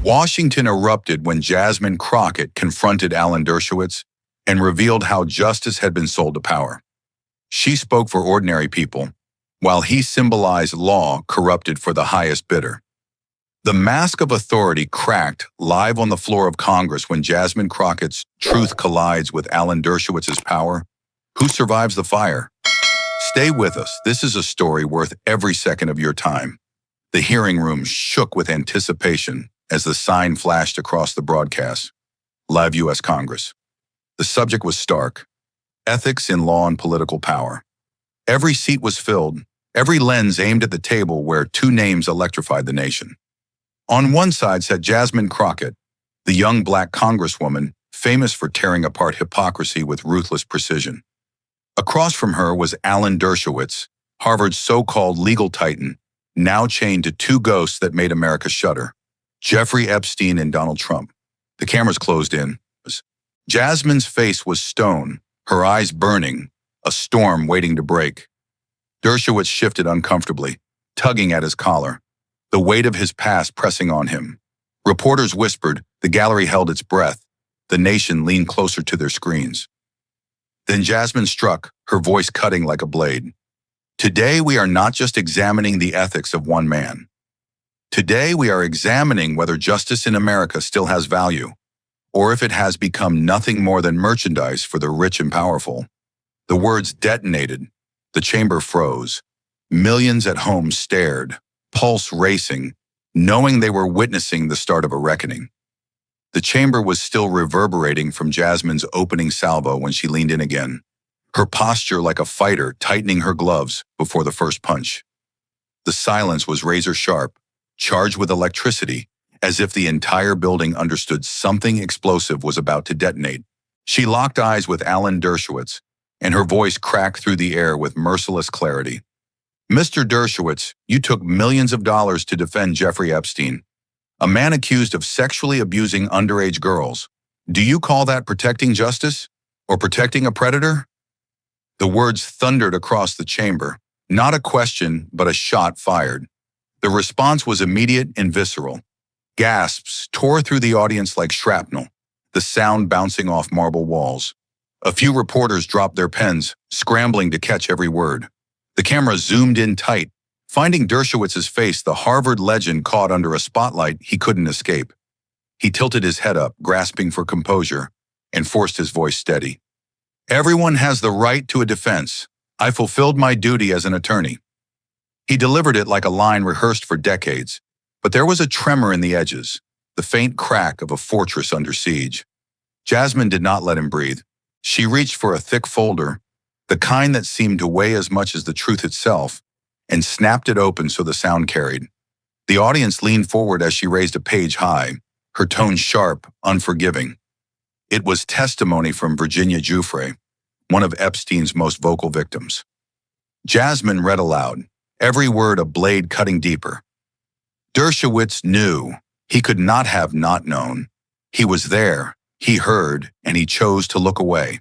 Washington erupted when Jasmine Crockett confronted Alan Dershowitz and revealed how justice had been sold to power. She spoke for ordinary people, while he symbolized law corrupted for the highest bidder. The mask of authority cracked live on the floor of Congress when Jasmine Crockett's truth collides with Alan Dershowitz's power. Who survives the fire? Stay with us. This is a story worth every second of your time. The hearing room shook with anticipation as the sign flashed across the broadcast. Live U.S. Congress. The subject was stark. Ethics in law and political power. Every seat was filled, every lens aimed at the table where two names electrified the nation. On one side sat Jasmine Crockett, the young black congresswoman famous for tearing apart hypocrisy with ruthless precision. Across from her was Alan Dershowitz, Harvard's so-called legal titan, now chained to two ghosts that made America shudder, Jeffrey Epstein and Donald Trump. The cameras closed in. Jasmine's face was stone, her eyes burning, a storm waiting to break. Dershowitz shifted uncomfortably, tugging at his collar, the weight of his past pressing on him. Reporters whispered, the gallery held its breath, the nation leaned closer to their screens. Then Jasmine struck, her voice cutting like a blade. Today we are not just examining the ethics of one man. Today we are examining whether justice in America still has value, or if it has become nothing more than merchandise for the rich and powerful. The words detonated. The chamber froze. Millions at home stared, pulse racing, knowing they were witnessing the start of a reckoning. The chamber was still reverberating from Jasmine's opening salvo when she leaned in again, her posture like a fighter tightening her gloves before the first punch. The silence was razor-sharp, charged with electricity, as if the entire building understood something explosive was about to detonate. She locked eyes with Alan Dershowitz, and her voice cracked through the air with merciless clarity. Mr. Dershowitz, you took millions of dollars to defend Jeffrey Epstein, a man accused of sexually abusing underage girls. Do you call that protecting justice? Or protecting a predator? The words thundered across the chamber, not a question, but a shot fired. The response was immediate and visceral. Gasps tore through the audience like shrapnel, the sound bouncing off marble walls. A few reporters dropped their pens, scrambling to catch every word. The camera zoomed in tight, finding Dershowitz's face, the Harvard legend caught under a spotlight he couldn't escape. He tilted his head up, grasping for composure, and forced his voice steady. Everyone has the right to a defense. I fulfilled my duty as an attorney. He delivered it like a line rehearsed for decades, but there was a tremor in the edges, the faint crack of a fortress under siege. Jasmine did not let him breathe. She reached for a thick folder, the kind that seemed to weigh as much as the truth itself, and snapped it open so the sound carried. The audience leaned forward as she raised a page high, her tone sharp, unforgiving. It was testimony from Virginia Giuffre, one of Epstein's most vocal victims. Jasmine read aloud, every word a blade cutting deeper. Dershowitz knew. He could not have not known. He was there, he heard, and he chose to look away.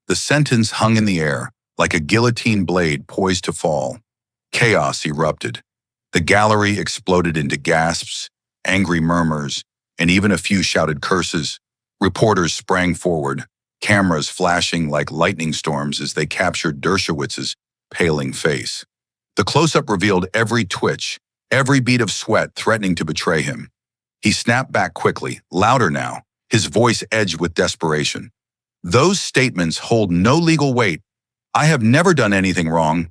The sentence hung in the air, like a guillotine blade poised to fall. Chaos erupted. The gallery exploded into gasps, angry murmurs, and even a few shouted curses. Reporters sprang forward, cameras flashing like lightning storms as they captured Dershowitz's paling face. The close-up revealed every twitch, every bead of sweat threatening to betray him. He snapped back quickly, louder now, his voice edged with desperation. Those statements hold no legal weight. I have never done anything wrong.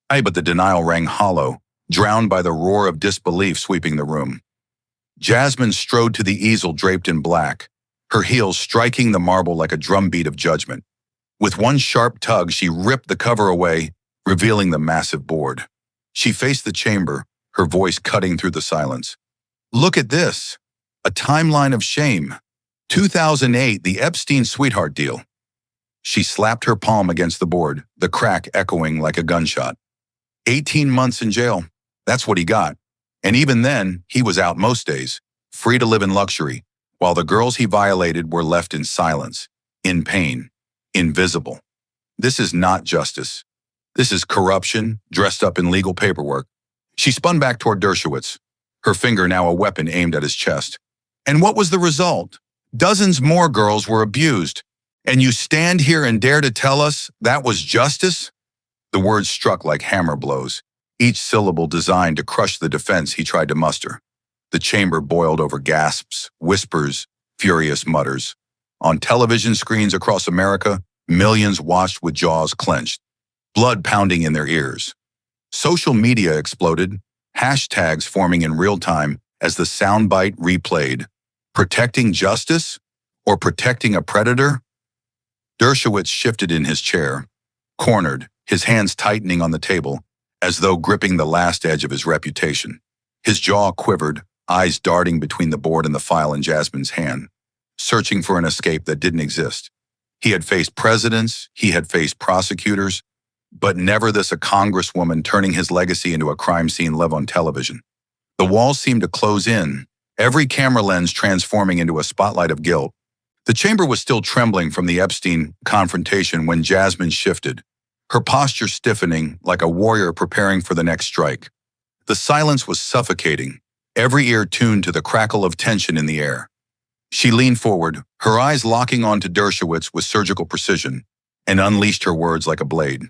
But the denial rang hollow, drowned by the roar of disbelief sweeping the room. Jasmine strode to the easel draped in black, her heels striking the marble like a drumbeat of judgment. With one sharp tug, she ripped the cover away, revealing the massive board. She faced the chamber, her voice cutting through the silence. Look at this. A timeline of shame. 2008, the Epstein sweetheart deal. She slapped her palm against the board, the crack echoing like a gunshot. 18 months in jail. That's what he got. And even then, he was out most days, free to live in luxury, while the girls he violated were left in silence, in pain, invisible. This is not justice. This is corruption, dressed up in legal paperwork. She spun back toward Dershowitz, her finger now a weapon aimed at his chest. And what was the result? Dozens more girls were abused. And you stand here and dare to tell us that was justice? The words struck like hammer blows, each syllable designed to crush the defense he tried to muster. The chamber boiled over gasps, whispers, furious mutters. On television screens across America, millions watched with jaws clenched, blood pounding in their ears. Social media exploded, hashtags forming in real time as the soundbite replayed. Protecting justice or protecting a predator? Dershowitz shifted in his chair, cornered, his hands tightening on the table, as though gripping the last edge of his reputation. His jaw quivered, eyes darting between the board and the file in Jasmine's hand, searching for an escape that didn't exist. He had faced presidents, he had faced prosecutors, but never this a congresswoman turning his legacy into a crime scene live on television. The walls seemed to close in, every camera lens transforming into a spotlight of guilt. The chamber was still trembling from the Epstein confrontation when Jasmine shifted, her posture stiffening like a warrior preparing for the next strike. The silence was suffocating, every ear tuned to the crackle of tension in the air. She leaned forward, her eyes locking onto Dershowitz with surgical precision, and unleashed her words like a blade.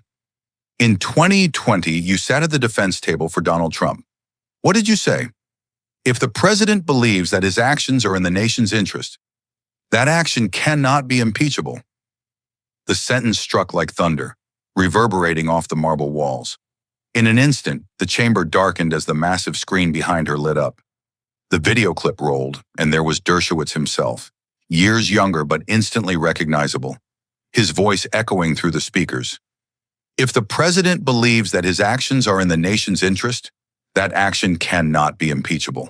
In 2020, you sat at the defense table for Donald Trump. What did you say? If the president believes that his actions are in the nation's interest, that action cannot be impeachable. The sentence struck like thunder, reverberating off the marble walls. In an instant, the chamber darkened as the massive screen behind her lit up. The video clip rolled, and there was Dershowitz himself, years younger but instantly recognizable, his voice echoing through the speakers. If the president believes that his actions are in the nation's interest, that action cannot be impeachable.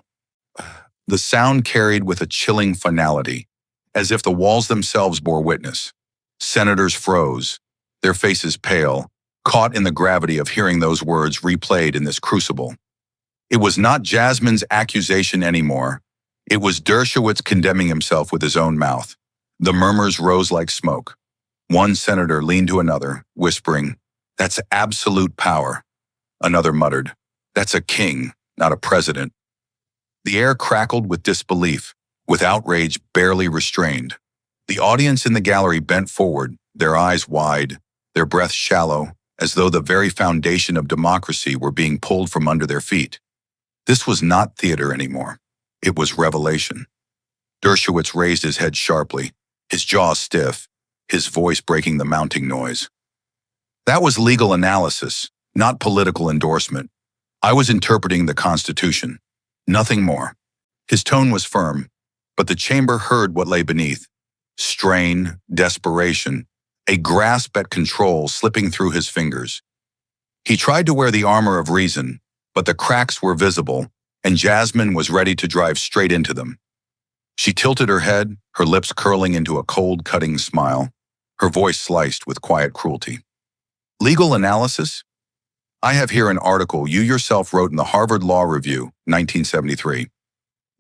The sound carried with a chilling finality, as if the walls themselves bore witness. Senators froze, their faces pale, caught in the gravity of hearing those words replayed in this crucible. It was not Jasmine's accusation anymore. It was Dershowitz condemning himself with his own mouth. The murmurs rose like smoke. One senator leaned to another, whispering, "That's absolute power." Another muttered, "That's a king, not a president." The air crackled with disbelief, with outrage barely restrained. The audience in the gallery bent forward, their eyes wide, their breaths shallow, as though the very foundation of democracy were being pulled from under their feet. This was not theater anymore. It was revelation. Dershowitz raised his head sharply, his jaw stiff, his voice breaking the mounting noise. That was legal analysis, not political endorsement. I was interpreting the Constitution. Nothing more. His tone was firm, but the chamber heard what lay beneath. Strain, desperation, a grasp at control slipping through his fingers. He tried to wear the armor of reason, but the cracks were visible, and Jasmine was ready to drive straight into them. She tilted her head, her lips curling into a cold, cutting smile, her voice sliced with quiet cruelty. Legal analysis? I have here an article you yourself wrote in the Harvard Law Review, 1973.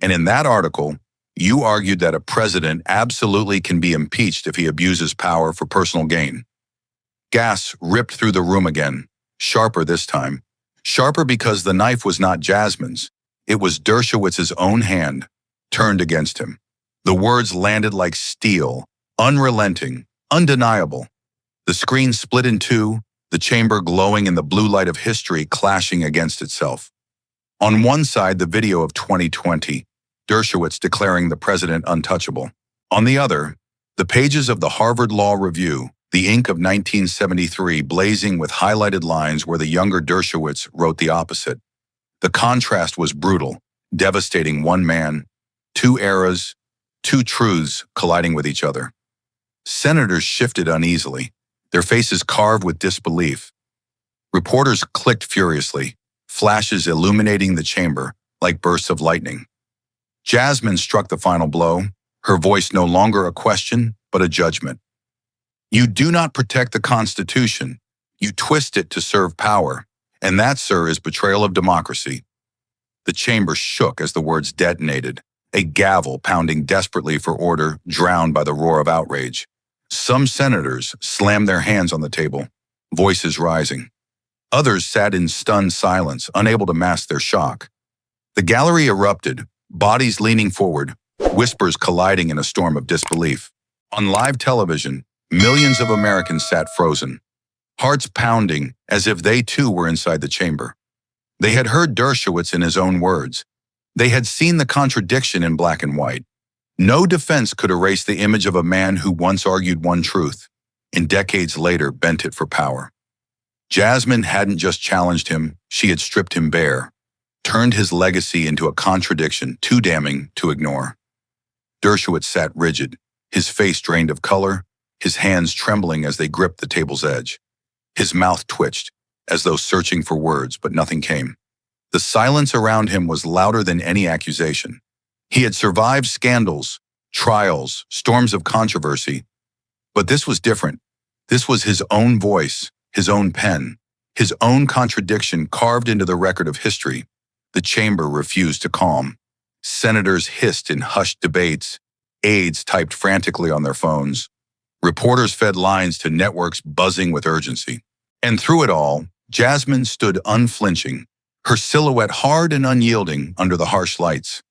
And in that article, you argued that a president absolutely can be impeached if he abuses power for personal gain. Gas ripped through the room again, sharper this time. Sharper because the knife was not Jasmine's. It was Dershowitz's own hand, turned against him. The words landed like steel, unrelenting, undeniable. The screen split in two, the chamber glowing in the blue light of history clashing against itself. On one side, the video of 2020, Dershowitz declaring the president untouchable. On the other, the pages of the Harvard Law Review, the ink of 1973 blazing with highlighted lines where the younger Dershowitz wrote the opposite. The contrast was brutal, devastating. One man, two eras, two truths colliding with each other. Senators shifted uneasily, their faces carved with disbelief. Reporters clicked furiously, flashes illuminating the chamber like bursts of lightning. Jasmine struck the final blow, her voice no longer a question, but a judgment. You do not protect the Constitution. You twist it to serve power. And that, sir, is betrayal of democracy. The chamber shook as the words detonated, a gavel pounding desperately for order, drowned by the roar of outrage. Some senators slammed their hands on the table, voices rising. Others sat in stunned silence, unable to mask their shock. The gallery erupted, bodies leaning forward, whispers colliding in a storm of disbelief. On live television, millions of Americans sat frozen, hearts pounding as if they too were inside the chamber. They had heard Dershowitz in his own words. They had seen the contradiction in black and white. No defense could erase the image of a man who once argued one truth, and decades later bent it for power. Jasmine hadn't just challenged him, she had stripped him bare, turned his legacy into a contradiction too damning to ignore. Dershowitz sat rigid, his face drained of color, his hands trembling as they gripped the table's edge. His mouth twitched, as though searching for words, but nothing came. The silence around him was louder than any accusation. He had survived scandals, trials, storms of controversy. But this was different. This was his own voice, his own pen, his own contradiction carved into the record of history. The chamber refused to calm. Senators hissed in hushed debates. Aides typed frantically on their phones. Reporters fed lines to networks buzzing with urgency. And through it all, Jasmine stood unflinching, her silhouette hard and unyielding under the harsh lights.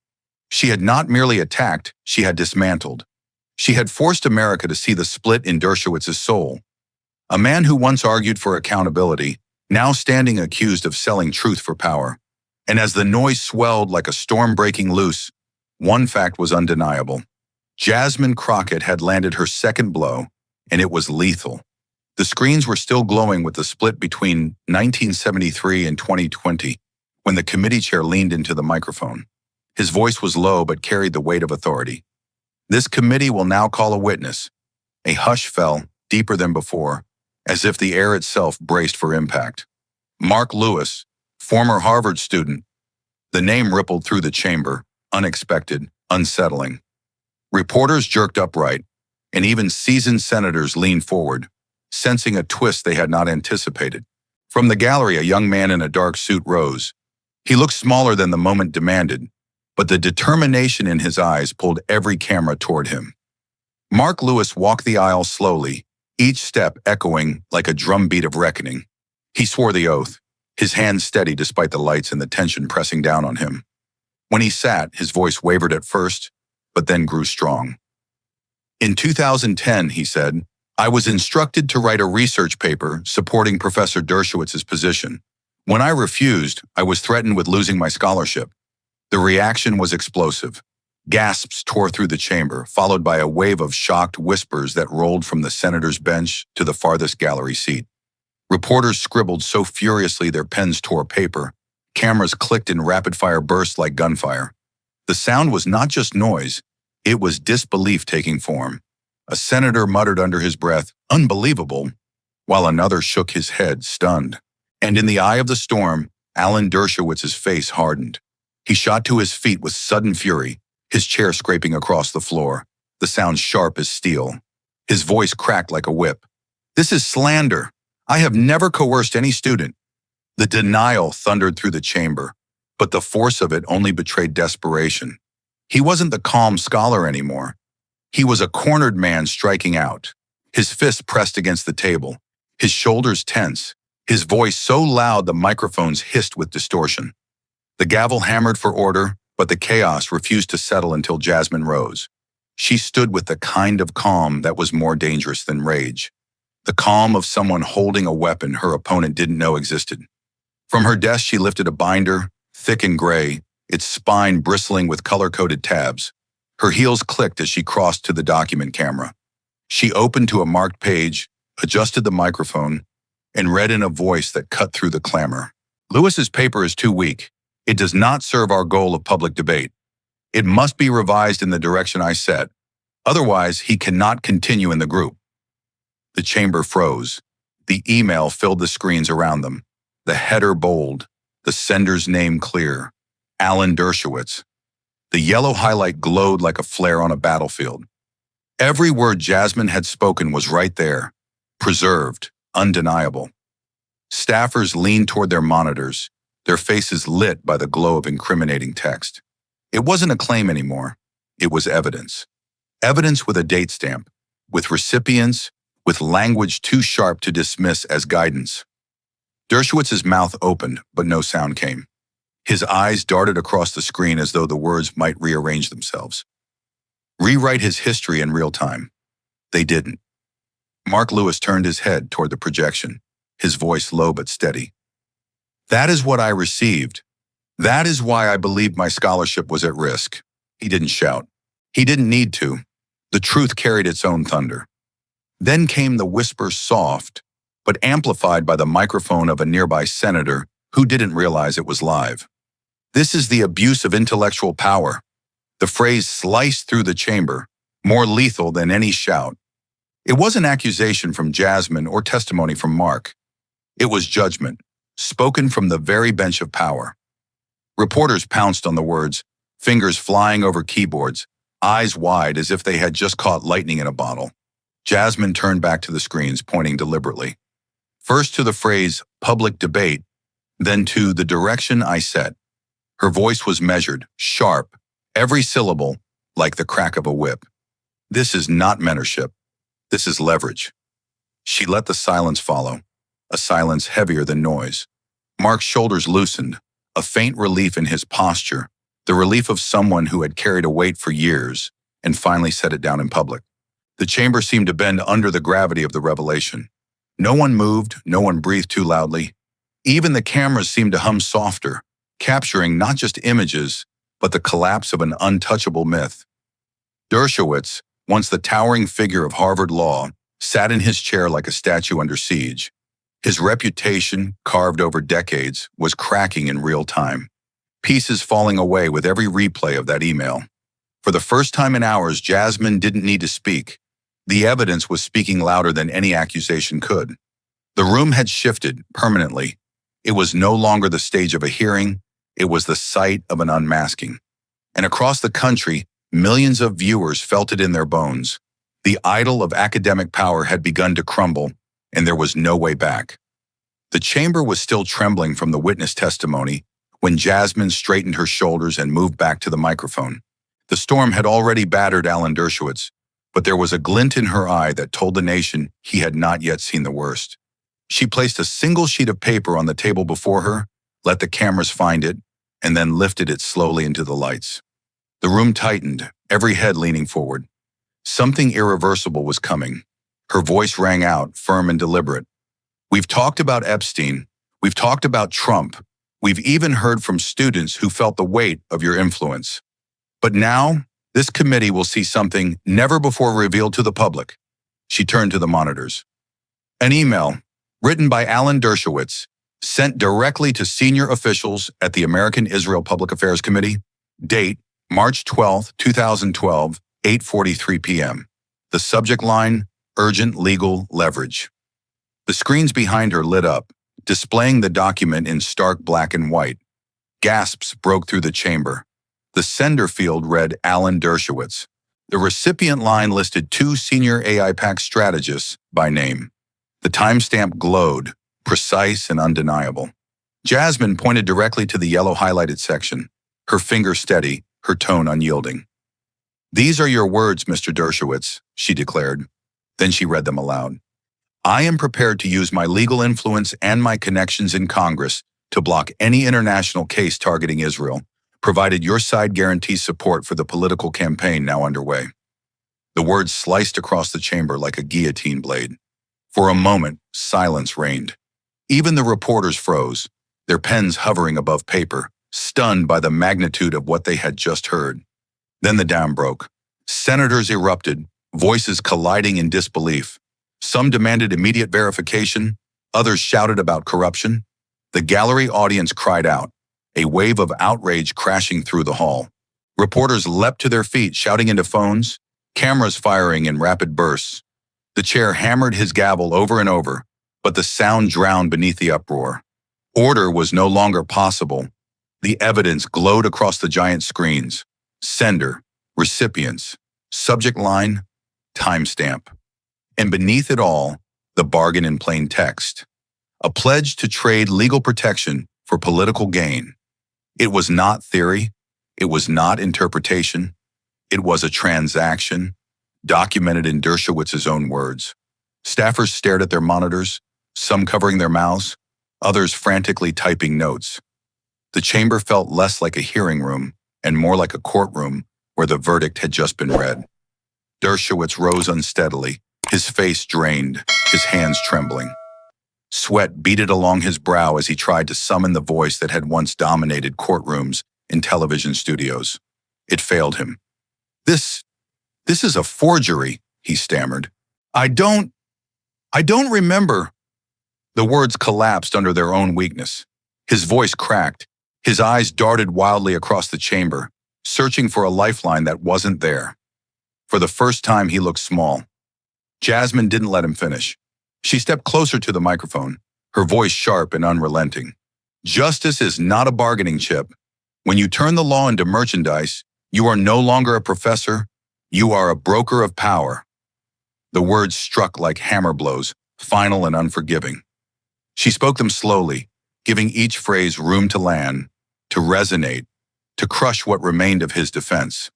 She had not merely attacked, she had dismantled. She had forced America to see the split in Dershowitz's soul. A man who once argued for accountability, now standing accused of selling truth for power. And as the noise swelled like a storm breaking loose, one fact was undeniable. Jasmine Crockett had landed her second blow, and it was lethal. The screens were still glowing with the split between 1973 and 2020, when the committee chair leaned into the microphone. His voice was low but carried the weight of authority. This committee will now call a witness. A hush fell, deeper than before, as if the air itself braced for impact. Mark Lewis, former Harvard student. The name rippled through the chamber, unexpected, unsettling. Reporters jerked upright, and even seasoned senators leaned forward, sensing a twist they had not anticipated. From the gallery, a young man in a dark suit rose. He looked smaller than the moment demanded, but the determination in his eyes pulled every camera toward him. Mark Lewis walked the aisle slowly, each step echoing like a drumbeat of reckoning. He swore the oath, his hands steady despite the lights and the tension pressing down on him. When he sat, his voice wavered at first, but then grew strong. In 2010, he said, I was instructed to write a research paper supporting Professor Dershowitz's position. When I refused, I was threatened with losing my scholarship. The reaction was explosive. Gasps tore through the chamber, followed by a wave of shocked whispers that rolled from the senator's bench to the farthest gallery seat. Reporters scribbled so furiously their pens tore paper. Cameras clicked in rapid-fire bursts like gunfire. The sound was not just noise, it was disbelief taking form. A senator muttered under his breath, "Unbelievable," while another shook his head, stunned. And in the eye of the storm, Alan Dershowitz's face hardened. He shot to his feet with sudden fury, his chair scraping across the floor, the sound sharp as steel. His voice cracked like a whip. "This is slander. I have never coerced any student." The denial thundered through the chamber, but the force of it only betrayed desperation. He wasn't the calm scholar anymore. He was a cornered man striking out, his fists pressed against the table, his shoulders tense, his voice so loud the microphones hissed with distortion. The gavel hammered for order, but the chaos refused to settle until Jasmine rose. She stood with the kind of calm that was more dangerous than rage. The calm of someone holding a weapon her opponent didn't know existed. From her desk, she lifted a binder, thick and gray, its spine bristling with color-coded tabs. Her heels clicked as she crossed to the document camera. She opened to a marked page, adjusted the microphone, and read in a voice that cut through the clamor. "Lewis's paper is too weak. It does not serve our goal of public debate. It must be revised in the direction I set. Otherwise, he cannot continue in the group." The chamber froze. The email filled the screens around them. The header bold, the sender's name clear. Alan Dershowitz. The yellow highlight glowed like a flare on a battlefield. Every word Jasmine had spoken was right there, preserved, undeniable. Staffers leaned toward their monitors, their faces lit by the glow of incriminating text. It wasn't a claim anymore. It was evidence. Evidence with a date stamp, with recipients, with language too sharp to dismiss as guidance. Dershowitz's mouth opened, but no sound came. His eyes darted across the screen as though the words might rearrange themselves. rewrite his history in real time. They didn't. Mark Lewis turned his head toward the projection, his voice low but steady. That is what I received. That is why I believed my scholarship was at risk. He didn't shout. He didn't need to. The truth carried its own thunder. Then came the whisper, soft, but amplified by the microphone of a nearby senator who didn't realize it was live. This is the abuse of intellectual power. The phrase sliced through the chamber, more lethal than any shout. It wasn't accusation from Jasmine or testimony from Mark. It was judgment, spoken from the very bench of power. Reporters pounced on the words, fingers flying over keyboards, eyes wide as if they had just caught lightning in a bottle. Jasmine turned back to the screens, pointing deliberately. First to the phrase, public debate, then to the direction I set. Her voice was measured, sharp, every syllable like the crack of a whip. This is not mentorship. This is leverage. She let the silence follow, a silence heavier than noise. Mark's shoulders loosened, a faint relief in his posture, the relief of someone who had carried a weight for years and finally set it down in public. The chamber seemed to bend under the gravity of the revelation. No one moved, no one breathed too loudly. Even the cameras seemed to hum softer, capturing not just images, but the collapse of an untouchable myth. Dershowitz, once the towering figure of Harvard law, sat in his chair like a statue under siege. His reputation, carved over decades, was cracking in real time, pieces falling away with every replay of that email. For the first time in hours, Jasmine didn't need to speak. The evidence was speaking louder than any accusation could. The room had shifted permanently. It was no longer the stage of a hearing, it was the site of an unmasking. And across the country, millions of viewers felt it in their bones. The idol of academic power had begun to crumble, and there was no way back. The chamber was still trembling from the witness testimony when Jasmine straightened her shoulders and moved back to the microphone. The storm had already battered Alan Dershowitz, but there was a glint in her eye that told the nation he had not yet seen the worst. She placed a single sheet of paper on the table before her, let the cameras find it, and then lifted it slowly into the lights. The room tightened, every head leaning forward. Something irreversible was coming. Her voice rang out, firm and deliberate. We've talked about Epstein. We've talked about Trump. We've even heard from students who felt the weight of your influence. But now, this committee will see something never before revealed to the public. She turned to the monitors. An email, written by Alan Dershowitz, sent directly to senior officials at the American Israel Public Affairs Committee. Date, March 12, 2012, 8:43 p.m. The subject line, urgent legal leverage. The screens behind her lit up, displaying the document in stark black and white. Gasps broke through the chamber. The sender field read Alan Dershowitz. The recipient line listed two senior AIPAC strategists by name. The timestamp glowed, precise and undeniable. Jasmine pointed directly to the yellow highlighted section, her finger steady, her tone unyielding. These are your words, Mr. Dershowitz, she declared. Then she read them aloud. I am prepared to use my legal influence and my connections in Congress to block any international case targeting Israel, provided your side guarantees support for the political campaign now underway. The words sliced across the chamber like a guillotine blade. For a moment, silence reigned. Even the reporters froze, their pens hovering above paper, stunned by the magnitude of what they had just heard. Then the dam broke. Senators erupted, voices colliding in disbelief. Some demanded immediate verification, others shouted about corruption. The gallery audience cried out, a wave of outrage crashing through the hall. Reporters leapt to their feet, shouting into phones, cameras firing in rapid bursts. The chair hammered his gavel over and over, but the sound drowned beneath the uproar. Order was no longer possible. The evidence glowed across the giant screens. Sender, recipients, subject line, timestamp. And beneath it all, the bargain in plain text. A pledge to trade legal protection for political gain. It was not theory. It was not interpretation. It was a transaction, documented in Dershowitz's own words. Staffers stared at their monitors, some covering their mouths, others frantically typing notes. The chamber felt less like a hearing room and more like a courtroom where the verdict had just been read. Dershowitz rose unsteadily, his face drained, his hands trembling. Sweat beaded along his brow as he tried to summon the voice that had once dominated courtrooms and television studios. It failed him. This is a forgery, he stammered. I don't remember. The words collapsed under their own weakness. His voice cracked. His eyes darted wildly across the chamber, searching for a lifeline that wasn't there. For the first time, he looked small. Jasmine didn't let him finish. She stepped closer to the microphone, her voice sharp and unrelenting. Justice is not a bargaining chip. When you turn the law into merchandise, you are no longer a professor, you are a broker of power. The words struck like hammer blows, final and unforgiving. She spoke them slowly, giving each phrase room to land, to resonate, to crush what remained of his defense.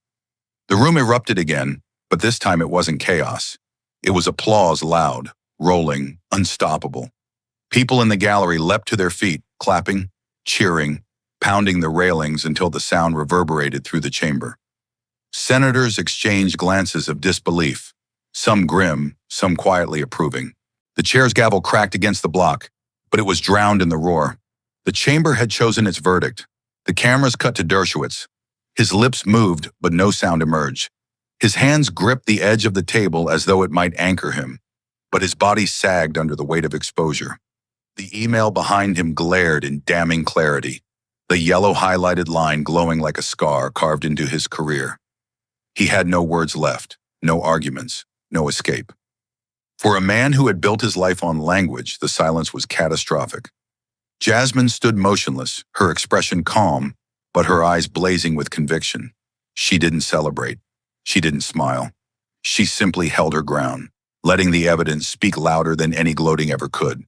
The room erupted again, but this time it wasn't chaos. It was applause loud, rolling, unstoppable. People in the gallery leapt to their feet, clapping, cheering, pounding the railings until the sound reverberated through the chamber. Senators exchanged glances of disbelief, some grim, some quietly approving. The chair's gavel cracked against the block, but it was drowned in the roar. The chamber had chosen its verdict. The cameras cut to Dershowitz. His lips moved, but no sound emerged. His hands gripped the edge of the table as though it might anchor him, but his body sagged under the weight of exposure. The email behind him glared in damning clarity, the yellow highlighted line glowing like a scar carved into his career. He had no words left, no arguments, no escape. For a man who had built his life on language, the silence was catastrophic. Jasmine stood motionless, her expression calm, but her eyes blazing with conviction. She didn't celebrate. She didn't smile. She simply held her ground, letting the evidence speak louder than any gloating ever could.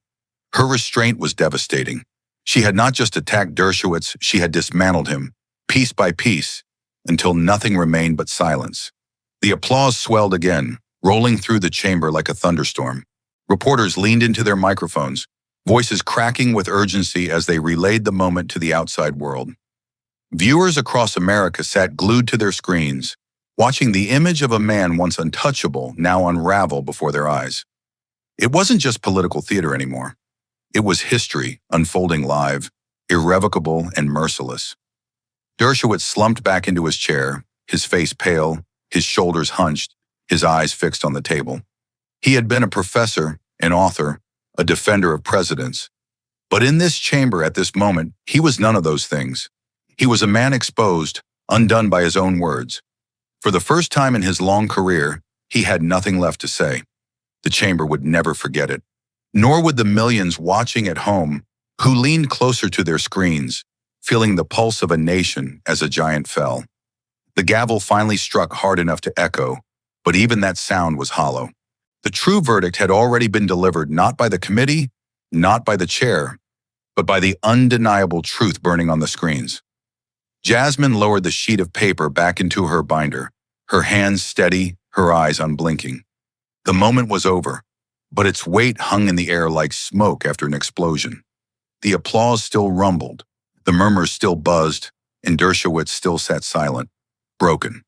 Her restraint was devastating. She had not just attacked Dershowitz, she had dismantled him, piece by piece, until nothing remained but silence. The applause swelled again, rolling through the chamber like a thunderstorm. Reporters leaned into their microphones, voices cracking with urgency as they relayed the moment to the outside world. Viewers across America sat glued to their screens, watching the image of a man once untouchable now unravel before their eyes. It wasn't just political theater anymore. It was history unfolding live, irrevocable and merciless. Dershowitz slumped back into his chair, his face pale, his shoulders hunched, his eyes fixed on the table. He had been a professor, an author, a defender of presidents. But in this chamber at this moment, he was none of those things. He was a man exposed, undone by his own words. For the first time in his long career, he had nothing left to say. The chamber would never forget it, nor would the millions watching at home who leaned closer to their screens, feeling the pulse of a nation as a giant fell. The gavel finally struck hard enough to echo, but even that sound was hollow. The true verdict had already been delivered not by the committee, not by the chair, but by the undeniable truth burning on the screens. Jasmine lowered the sheet of paper back into her binder, her hands steady, her eyes unblinking. The moment was over, but its weight hung in the air like smoke after an explosion. The applause still rumbled, the murmurs still buzzed, and Dershowitz still sat silent, broken.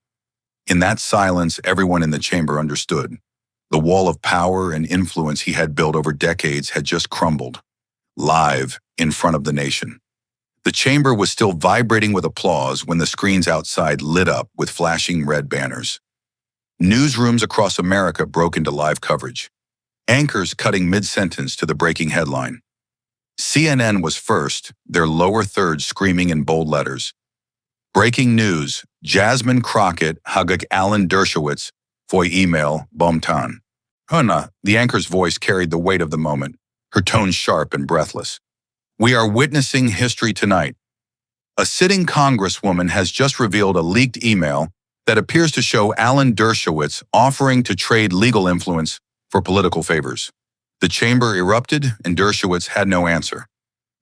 In that silence, everyone in the chamber understood. The wall of power and influence he had built over decades had just crumbled, live in front of the nation. The chamber was still vibrating with applause when the screens outside lit up with flashing red banners. Newsrooms across America broke into live coverage, anchors cutting mid-sentence to the breaking headline. CNN was first, their lower third screaming in bold letters. Breaking news, Jasmine Crockett hagag Alan Dershowitz for email bomtan. Huna, the anchor's voice carried the weight of the moment, her tone sharp and breathless. We are witnessing history tonight. A sitting congresswoman has just revealed a leaked email that appears to show Alan Dershowitz offering to trade legal influence for political favors. The chamber erupted and Dershowitz had no answer.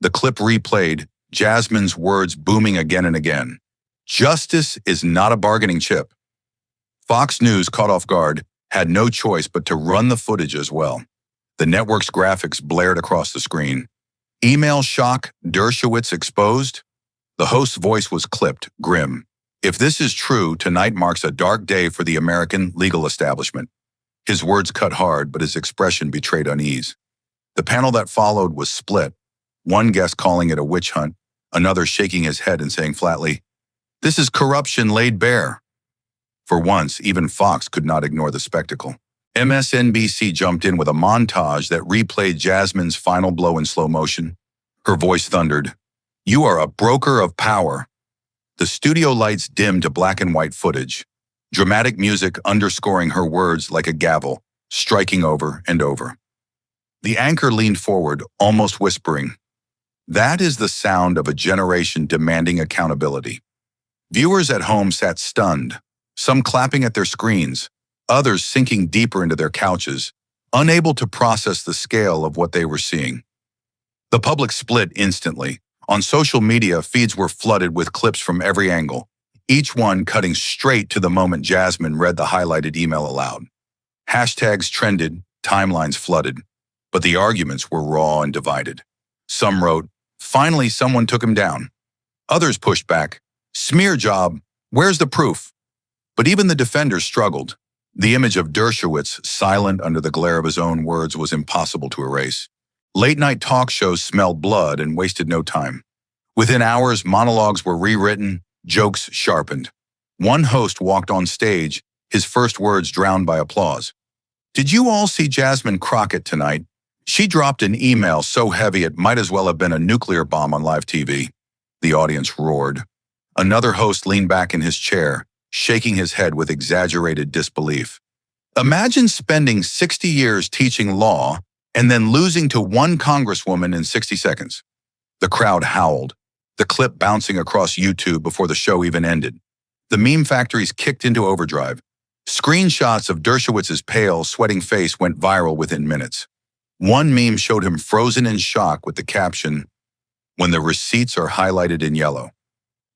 The clip replayed, Jasmine's words booming again and again. Justice is not a bargaining chip. Fox News, caught off guard, had no choice but to run the footage as well. The network's graphics blared across the screen. Email shock, Dershowitz exposed. The host's voice was clipped, grim. If this is true, tonight marks a dark day for the American legal establishment. His words cut hard, but his expression betrayed unease. The panel that followed was split, one guest calling it a witch hunt, another shaking his head and saying flatly, "This is corruption laid bare." For once, even Fox could not ignore the spectacle. MSNBC jumped in with a montage that replayed Jasmine's final blow in slow motion. Her voice thundered, "You are a broker of power." The studio lights dimmed to black and white footage, dramatic music underscoring her words like a gavel, striking over and over. The anchor leaned forward, almost whispering, "That is the sound of a generation demanding accountability." Viewers at home sat stunned, some clapping at their screens, others sinking deeper into their couches, unable to process the scale of what they were seeing. The public split instantly. On social media, feeds were flooded with clips from every angle, each one cutting straight to the moment Jasmine read the highlighted email aloud. Hashtags trended, timelines flooded, but the arguments were raw and divided. Some wrote, "Finally, someone took him down." Others pushed back, "Smear job, where's the proof?" But even the defenders struggled. The image of Dershowitz, silent under the glare of his own words, was impossible to erase. Late-night talk shows smelled blood and wasted no time. Within hours, monologues were rewritten, jokes sharpened. One host walked on stage, his first words drowned by applause. "Did you all see Jasmine Crockett tonight? She dropped an email so heavy it might as well have been a nuclear bomb on live TV." The audience roared. Another host leaned back in his chair, shaking his head with exaggerated disbelief. "Imagine spending 60 years teaching law and then losing to one congresswoman in 60 seconds. The crowd howled, the clip bouncing across YouTube before the show even ended. The meme factories kicked into overdrive. Screenshots of Dershowitz's pale, sweating face went viral within minutes. One meme showed him frozen in shock with the caption, "When the receipts are highlighted in yellow."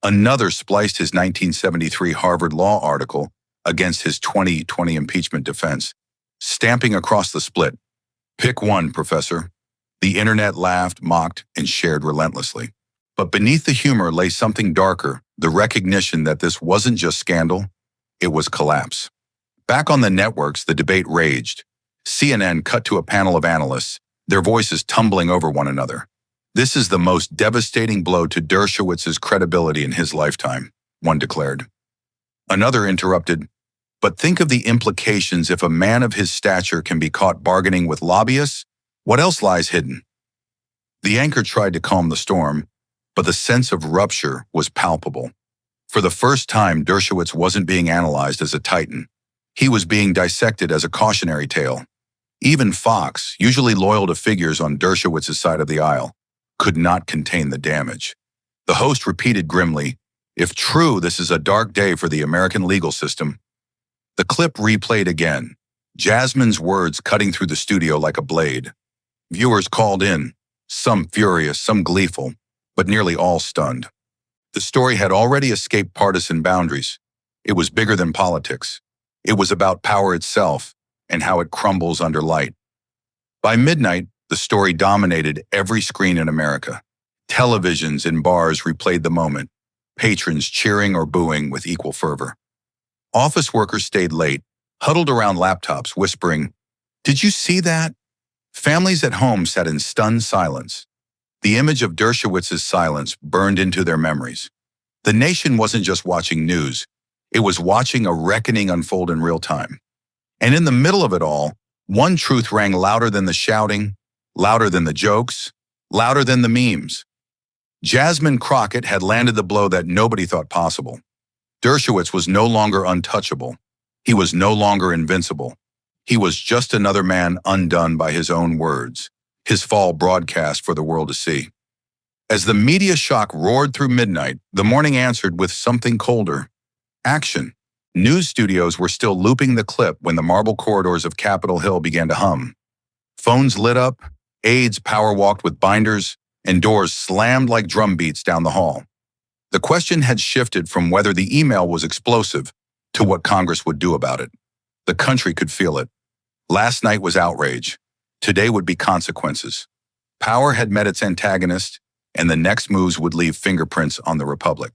Another spliced his 1973 Harvard Law article against his 2020 impeachment defense, stamping across the split, "Pick one, Professor." The internet laughed, mocked, and shared relentlessly. But beneath the humor lay something darker, the recognition that this wasn't just scandal, it was collapse. Back on the networks, the debate raged. CNN cut to a panel of analysts, their voices tumbling over one another. "This is the most devastating blow to Dershowitz's credibility in his lifetime," one declared. Another interrupted, "But think of the implications if a man of his stature can be caught bargaining with lobbyists. What else lies hidden?" The anchor tried to calm the storm, but the sense of rupture was palpable. For the first time, Dershowitz wasn't being analyzed as a titan. He was being dissected as a cautionary tale. Even Fox, usually loyal to figures on Dershowitz's side of the aisle, could not contain the damage. The host repeated grimly, "If true, this is a dark day for the American legal system." The clip replayed again, Jasmine's words cutting through the studio like a blade. Viewers called in, some furious, some gleeful, but nearly all stunned. The story had already escaped partisan boundaries. It was bigger than politics. It was about power itself and how it crumbles under light. By midnight, the story dominated every screen in America. Televisions in bars replayed the moment, patrons cheering or booing with equal fervor. Office workers stayed late, huddled around laptops, whispering, "Did you see that?" Families at home sat in stunned silence. The image of Dershowitz's silence burned into their memories. The nation wasn't just watching news, it was watching a reckoning unfold in real time. And in the middle of it all, one truth rang louder than the shouting, louder than the jokes, louder than the memes. Jasmine Crockett had landed the blow that nobody thought possible. Dershowitz was no longer untouchable. He was no longer invincible. He was just another man undone by his own words, his fall broadcast for the world to see. As the media shock roared through midnight, the morning answered with something colder: action. News studios were still looping the clip when the marble corridors of Capitol Hill began to hum. Phones lit up, aides power-walked with binders, and doors slammed like drum beats down the hall. The question had shifted from whether the email was explosive to what Congress would do about it. The country could feel it. Last night was outrage. Today would be consequences. Power had met its antagonist, and the next moves would leave fingerprints on the Republic.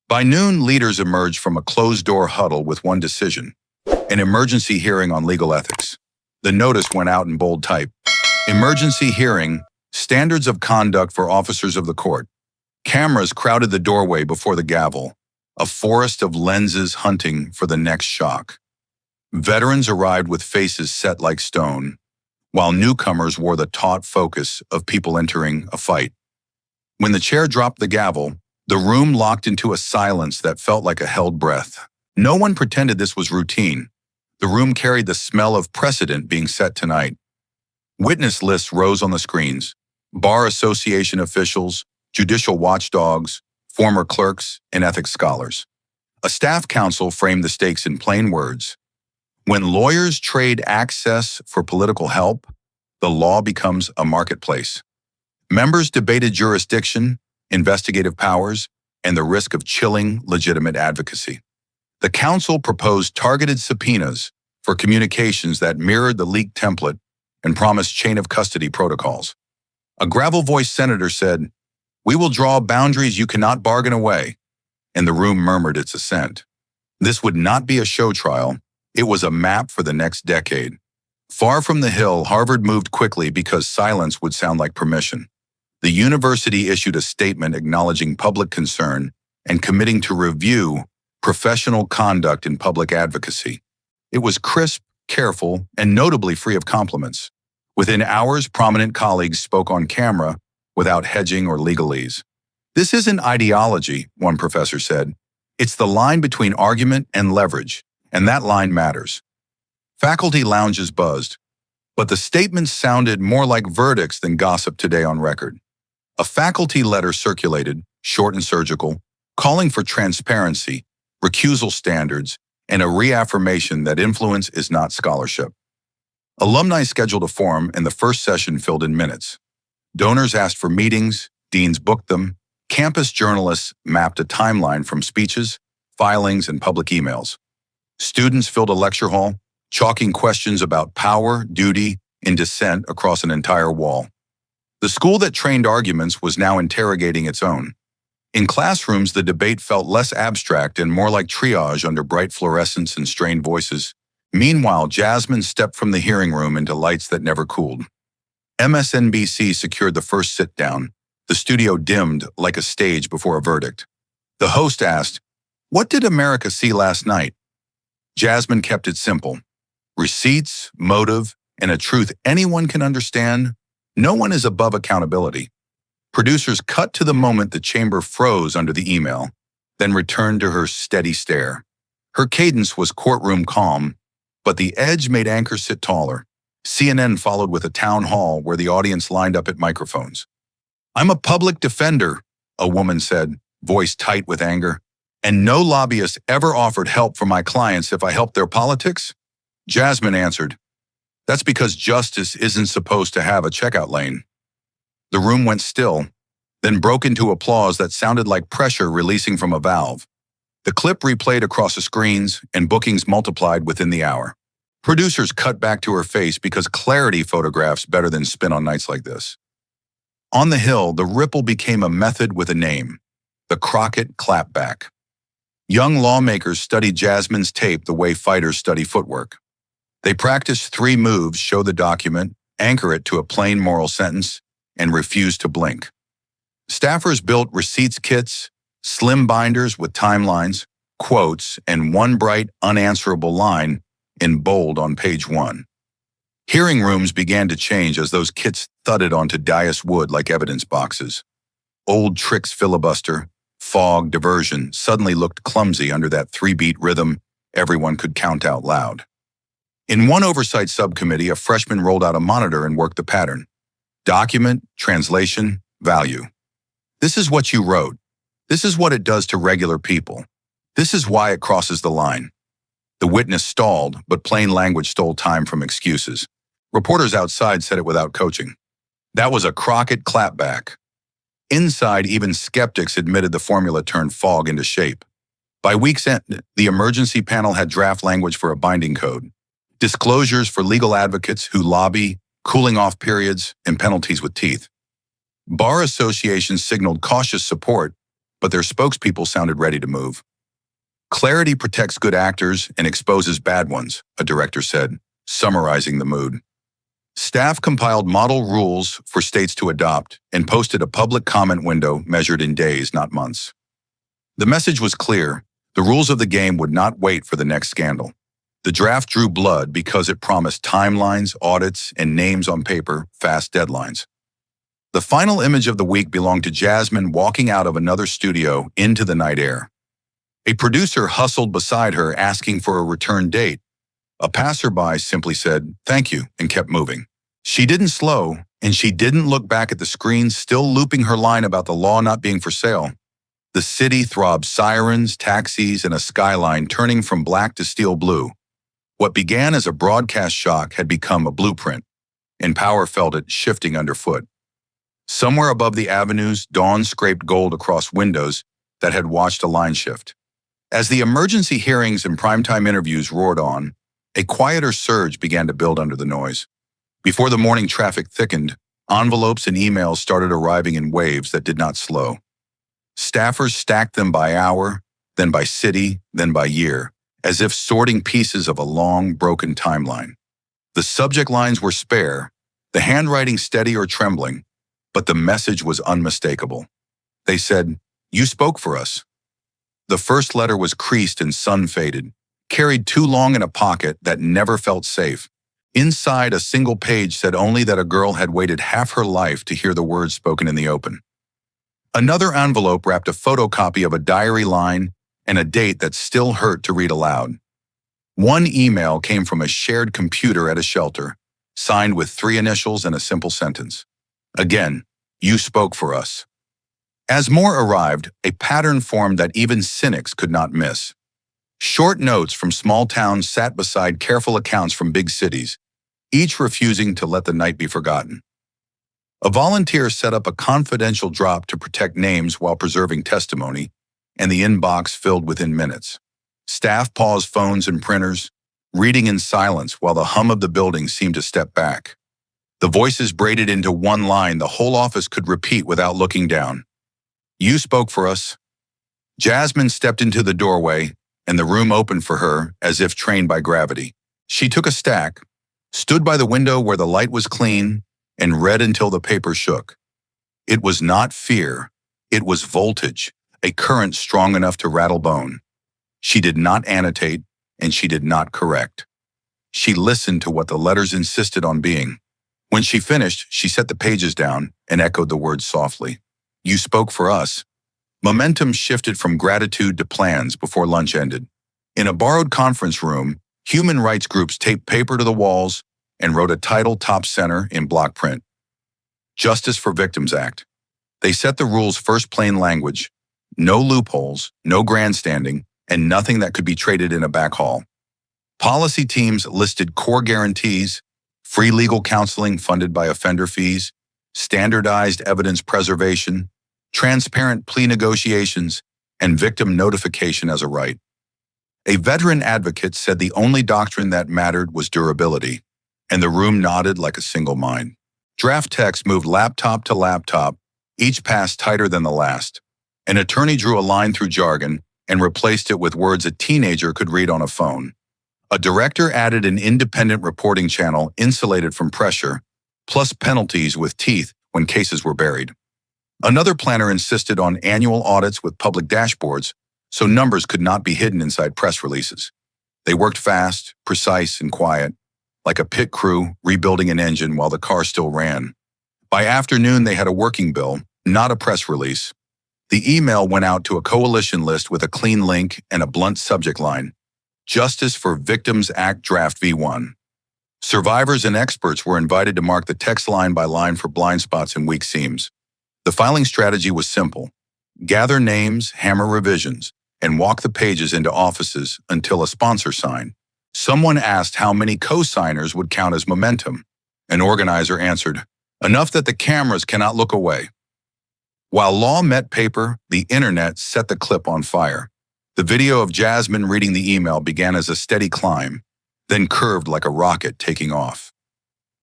By noon, leaders emerged from a closed-door huddle with one decision: an emergency hearing on legal ethics. The notice went out in bold type. Emergency hearing, standards of conduct for officers of the court. Cameras crowded the doorway before the gavel, a forest of lenses hunting for the next shock. Veterans arrived with faces set like stone, while newcomers wore the taut focus of people entering a fight. When the chair dropped the gavel, the room locked into a silence that felt like a held breath. No one pretended this was routine. The room carried the smell of precedent being set tonight. Witness lists rose on the screens: Bar Association officials, judicial watchdogs, former clerks, and ethics scholars. A staff counsel framed the stakes in plain words: when lawyers trade access for political help, the law becomes a marketplace. Members debated jurisdiction, investigative powers, and the risk of chilling legitimate advocacy. The council proposed targeted subpoenas for communications that mirrored the leaked template and promised chain of custody protocols. A gravel-voiced senator said, "We will draw boundaries you cannot bargain away," and the room murmured its assent. This would not be a show trial. It was a map for the next decade. Far from the Hill, Harvard moved quickly because silence would sound like permission. The university issued a statement acknowledging public concern and committing to review professional conduct in public advocacy. It was crisp, careful, and notably free of compliments. Within hours, prominent colleagues spoke on camera without hedging or legalese. "This isn't ideology," one professor said. "It's the line between argument and leverage, and that line matters." Faculty lounges buzzed, but the statements sounded more like verdicts than gossip today on record. A faculty letter circulated, short and surgical, calling for transparency, recusal standards, and a reaffirmation that influence is not scholarship. Alumni scheduled a forum, and the first session filled in minutes. Donors asked for meetings, deans booked them, campus journalists mapped a timeline from speeches, filings, and public emails. Students filled a lecture hall, chalking questions about power, duty, and dissent across an entire wall. The school that trained arguments was now interrogating its own. In classrooms, the debate felt less abstract and more like triage under bright fluorescents and strained voices. Meanwhile, Jasmine stepped from the hearing room into lights that never cooled. MSNBC secured the first sit-down. The studio dimmed like a stage before a verdict. The host asked, "What did America see last night?" Jasmine kept it simple: receipts, motive, and a truth anyone can understand. No one is above accountability. Producers cut to the moment the chamber froze under the email, then returned to her steady stare. Her cadence was courtroom calm, but the edge made anchors sit taller. CNN followed with a town hall where the audience lined up at microphones. "I'm a public defender," a woman said, voice tight with anger, "and no lobbyist ever offered help for my clients if I helped their politics." Jasmine answered, "That's because justice isn't supposed to have a checkout lane." The room went still, then broke into applause that sounded like pressure releasing from a valve. The clip replayed across the screens, and bookings multiplied within the hour. Producers cut back to her face because clarity photographs better than spin on nights like this. On the Hill, the ripple became a method with a name: the Crockett clapback. Young lawmakers studied Jasmine's tape the way fighters study footwork. They practiced 3 moves: show the document, anchor it to a plain moral sentence, and refuse to blink. Staffers built receipts kits, slim binders with timelines, quotes, and one bright, unanswerable line in bold on page 1. Hearing rooms began to change as those kits thudded onto dais wood like evidence boxes. Old tricks filibuster, fog, diversion suddenly looked clumsy under that 3-beat rhythm everyone could count out loud. In one oversight subcommittee, a freshman rolled out a monitor and worked the pattern: document, translation, value. This is what you wrote. This is what it does to regular people. This is why it crosses the line. The witness stalled, but plain language stole time from excuses. Reporters outside said it without coaching. That was a Crockett clapback. Inside, even skeptics admitted the formula turned fog into shape. By week's end, the emergency panel had draft language for a binding code, disclosures for legal advocates who lobby, cooling-off periods, and penalties with teeth. Bar associations signaled cautious support, but their spokespeople sounded ready to move. "Clarity protects good actors and exposes bad ones," a director said, summarizing the mood. Staff compiled model rules for states to adopt and posted a public comment window measured in days, not months. The message was clear: the rules of the game would not wait for the next scandal. The draft drew blood because it promised timelines, audits, and names on paper, fast deadlines. The final image of the week belonged to Jasmine walking out of another studio into the night air. A producer hustled beside her asking for a return date. A passerby simply said, "Thank you," and kept moving. She didn't slow, and she didn't look back at the screen, still looping her line about the law not being for sale. The city throbbed sirens, taxis, and a skyline turning from black to steel blue. What began as a broadcast shock had become a blueprint, and power felt it shifting underfoot. Somewhere above the avenues, dawn scraped gold across windows that had watched a line shift. As the emergency hearings and primetime interviews roared on, a quieter surge began to build under the noise. Before the morning traffic thickened, envelopes and emails started arriving in waves that did not slow. Staffers stacked them by hour, then by city, then by year, as if sorting pieces of a long, broken timeline. The subject lines were spare, the handwriting steady or trembling, but the message was unmistakable. They said, "You spoke for us." The first letter was creased and sun-faded, carried too long in a pocket that never felt safe. Inside, a single page said only that a girl had waited half her life to hear the words spoken in the open. Another envelope wrapped a photocopy of a diary line and a date that still hurt to read aloud. One email came from a shared computer at a shelter, signed with 3 initials and a simple sentence. Again, "You spoke for us." As more arrived, a pattern formed that even cynics could not miss. Short notes from small towns sat beside careful accounts from big cities, each refusing to let the night be forgotten. A volunteer set up a confidential drop to protect names while preserving testimony, and the inbox filled within minutes. Staff paused phones and printers, reading in silence while the hum of the building seemed to step back. The voices braided into one line the whole office could repeat without looking down. "You spoke for us." Jasmine stepped into the doorway, and the room opened for her as if trained by gravity. She took a stack, stood by the window where the light was clean, and read until the paper shook. It was not fear, it was voltage, a current strong enough to rattle bone. She did not annotate, and she did not correct. She listened to what the letters insisted on being. When she finished, she set the pages down and echoed the words softly. "You spoke for us." Momentum shifted from gratitude to plans before lunch ended. In a borrowed conference room, human rights groups taped paper to the walls and wrote a title top center in block print. Justice for Victims Act. They set the rules first: plain language, no loopholes, no grandstanding, and nothing that could be traded in a back hall. Policy teams listed core guarantees: free legal counseling funded by offender fees, standardized evidence preservation, transparent plea negotiations, and victim notification as a right. A veteran advocate said the only doctrine that mattered was durability, and the room nodded like a single mind. Draft text moved laptop to laptop, each pass tighter than the last. An attorney drew a line through jargon and replaced it with words a teenager could read on a phone. A director added an independent reporting channel insulated from pressure, plus penalties with teeth when cases were buried. Another planner insisted on annual audits with public dashboards so numbers could not be hidden inside press releases. They worked fast, precise, and quiet, like a pit crew rebuilding an engine while the car still ran. By afternoon, they had a working bill, not a press release. The email went out to a coalition list with a clean link and a blunt subject line: Justice for Victims Act Draft V1. Survivors and experts were invited to mark the text line by line for blind spots and weak seams. The filing strategy was simple: gather names, hammer revisions, and walk the pages into offices until a sponsor signed. Someone asked how many co-signers would count as momentum. An organizer answered, "Enough that the cameras cannot look away." While law met paper, the internet set the clip on fire. The video of Jasmine reading the email began as a steady climb, then curved like a rocket taking off.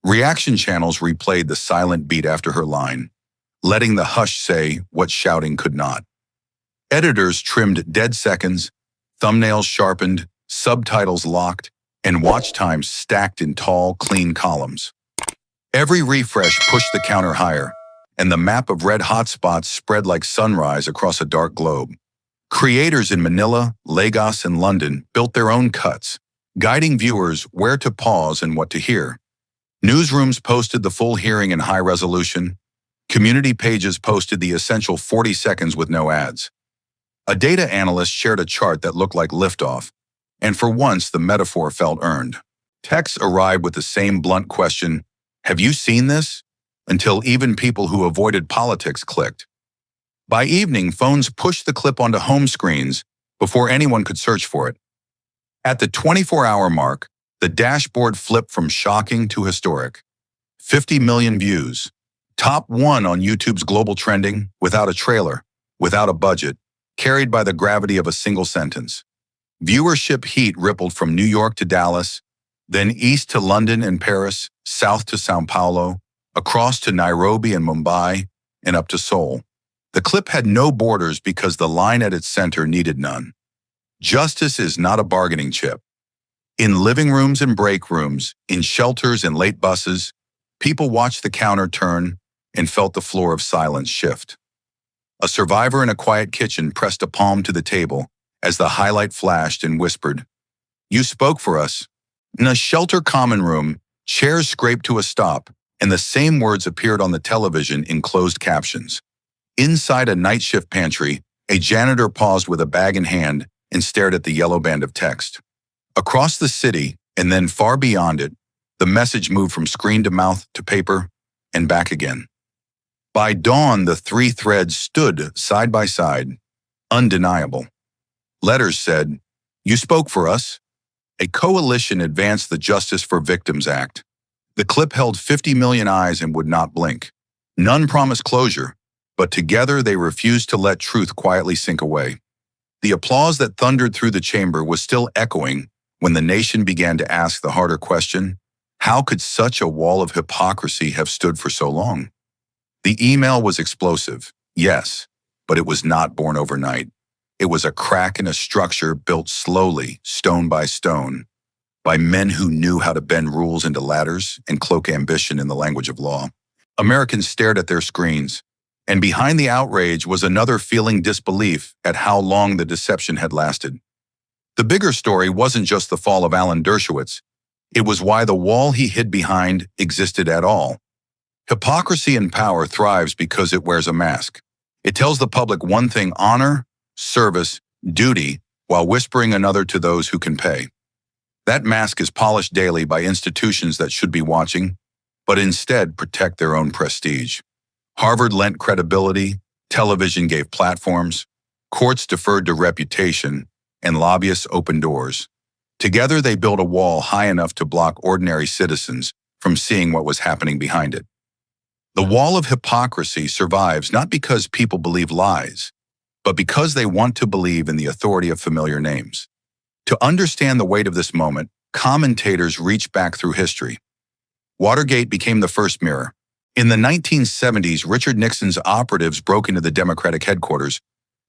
Reaction channels replayed the silent beat after her line, letting the hush say what shouting could not. Editors trimmed dead seconds, thumbnails sharpened, subtitles locked, and watch times stacked in tall, clean columns. Every refresh pushed the counter higher, and the map of red hotspots spread like sunrise across a dark globe. Creators in Manila, Lagos, and London built their own cuts, guiding viewers where to pause and what to hear. Newsrooms posted the full hearing in high resolution. Community pages posted the essential 40 seconds with no ads. A data analyst shared a chart that looked like liftoff, and for once the metaphor felt earned. Texts arrived with the same blunt question, "Have you seen this?" until even people who avoided politics clicked. By evening, phones pushed the clip onto home screens before anyone could search for it. At the 24-hour mark, the dashboard flipped from shocking to historic. 50 million views. Top 1 on YouTube's global trending, without a trailer, without a budget, carried by the gravity of a single sentence. Viewership heat rippled from New York to Dallas, then east to London and Paris, south to Sao Paulo, across to Nairobi and Mumbai, and up to Seoul. The clip had no borders because the line at its center needed none. Justice is not a bargaining chip. In living rooms and break rooms, in shelters and late buses, people watched the counter turn and felt the floor of silence shift. A survivor in a quiet kitchen pressed a palm to the table as the highlight flashed and whispered, "You spoke for us." In a shelter common room, chairs scraped to a stop, and the same words appeared on the television in closed captions. Inside a night shift pantry, a janitor paused with a bag in hand and stared at the yellow band of text. Across the city, and then far beyond it, the message moved from screen to mouth to paper and back again. By dawn, the 3 threads stood side by side, undeniable. Letters said, "You spoke for us." A coalition advanced the Justice for Victims Act. The clip held 50 million eyes and would not blink. None promised closure, but together they refused to let truth quietly sink away. The applause that thundered through the chamber was still echoing when the nation began to ask the harder question, how could such a wall of hypocrisy have stood for so long? The email was explosive, yes, but it was not born overnight. It was a crack in a structure built slowly, stone by stone, by men who knew how to bend rules into ladders and cloak ambition in the language of law. Americans stared at their screens, and behind the outrage was another feeling disbelief at how long the deception had lasted. The bigger story wasn't just the fall of Alan Dershowitz, it was why the wall he hid behind existed at all. Hypocrisy in power thrives because it wears a mask. It tells the public one thing: honor, service, duty, while whispering another to those who can pay. That mask is polished daily by institutions that should be watching, but instead protect their own prestige. Harvard lent credibility, television gave platforms, courts deferred to reputation, and lobbyists opened doors. Together they built a wall high enough to block ordinary citizens from seeing what was happening behind it. The wall of hypocrisy survives not because people believe lies, but because they want to believe in the authority of familiar names. To understand the weight of this moment, commentators reach back through history. Watergate became the first mirror. In the 1970s, Richard Nixon's operatives broke into the Democratic headquarters,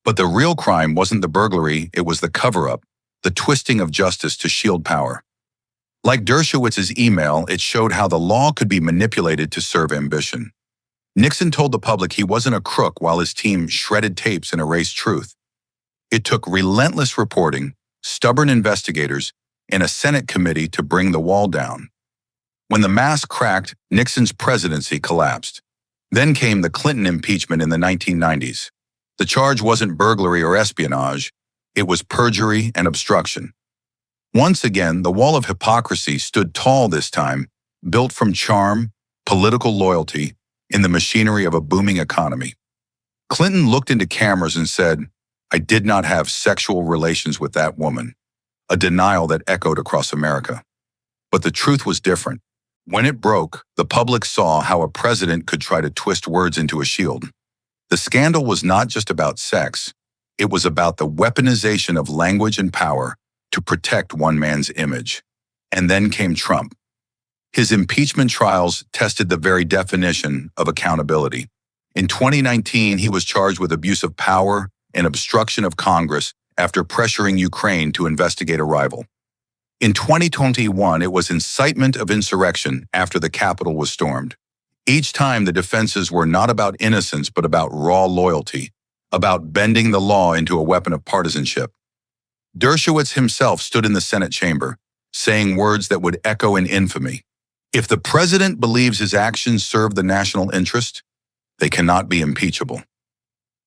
but the real crime wasn't the burglary, it was the cover-up, the twisting of justice to shield power. Like Dershowitz's email, it showed how the law could be manipulated to serve ambition. Nixon told the public he wasn't a crook while his team shredded tapes and erased truth. It took relentless reporting, stubborn investigators, and a Senate committee to bring the wall down. When the mask cracked, Nixon's presidency collapsed. Then came the Clinton impeachment in the 1990s. The charge wasn't burglary or espionage, it was perjury and obstruction. Once again, the wall of hypocrisy stood tall this time, built from charm, political loyalty, in the machinery of a booming economy. Clinton looked into cameras and said, "I did not have sexual relations with that woman," a denial that echoed across America. But the truth was different. When it broke, the public saw how a president could try to twist words into a shield. The scandal was not just about sex, it was about the weaponization of language and power to protect one man's image. And then came Trump. His impeachment trials tested the very definition of accountability. In 2019, he was charged with abuse of power and obstruction of Congress after pressuring Ukraine to investigate a rival. In 2021, it was incitement of insurrection after the Capitol was stormed. Each time the defenses were not about innocence but about raw loyalty, about bending the law into a weapon of partisanship. Dershowitz himself stood in the Senate chamber, saying words that would echo in infamy. If the president believes his actions serve the national interest, they cannot be impeachable.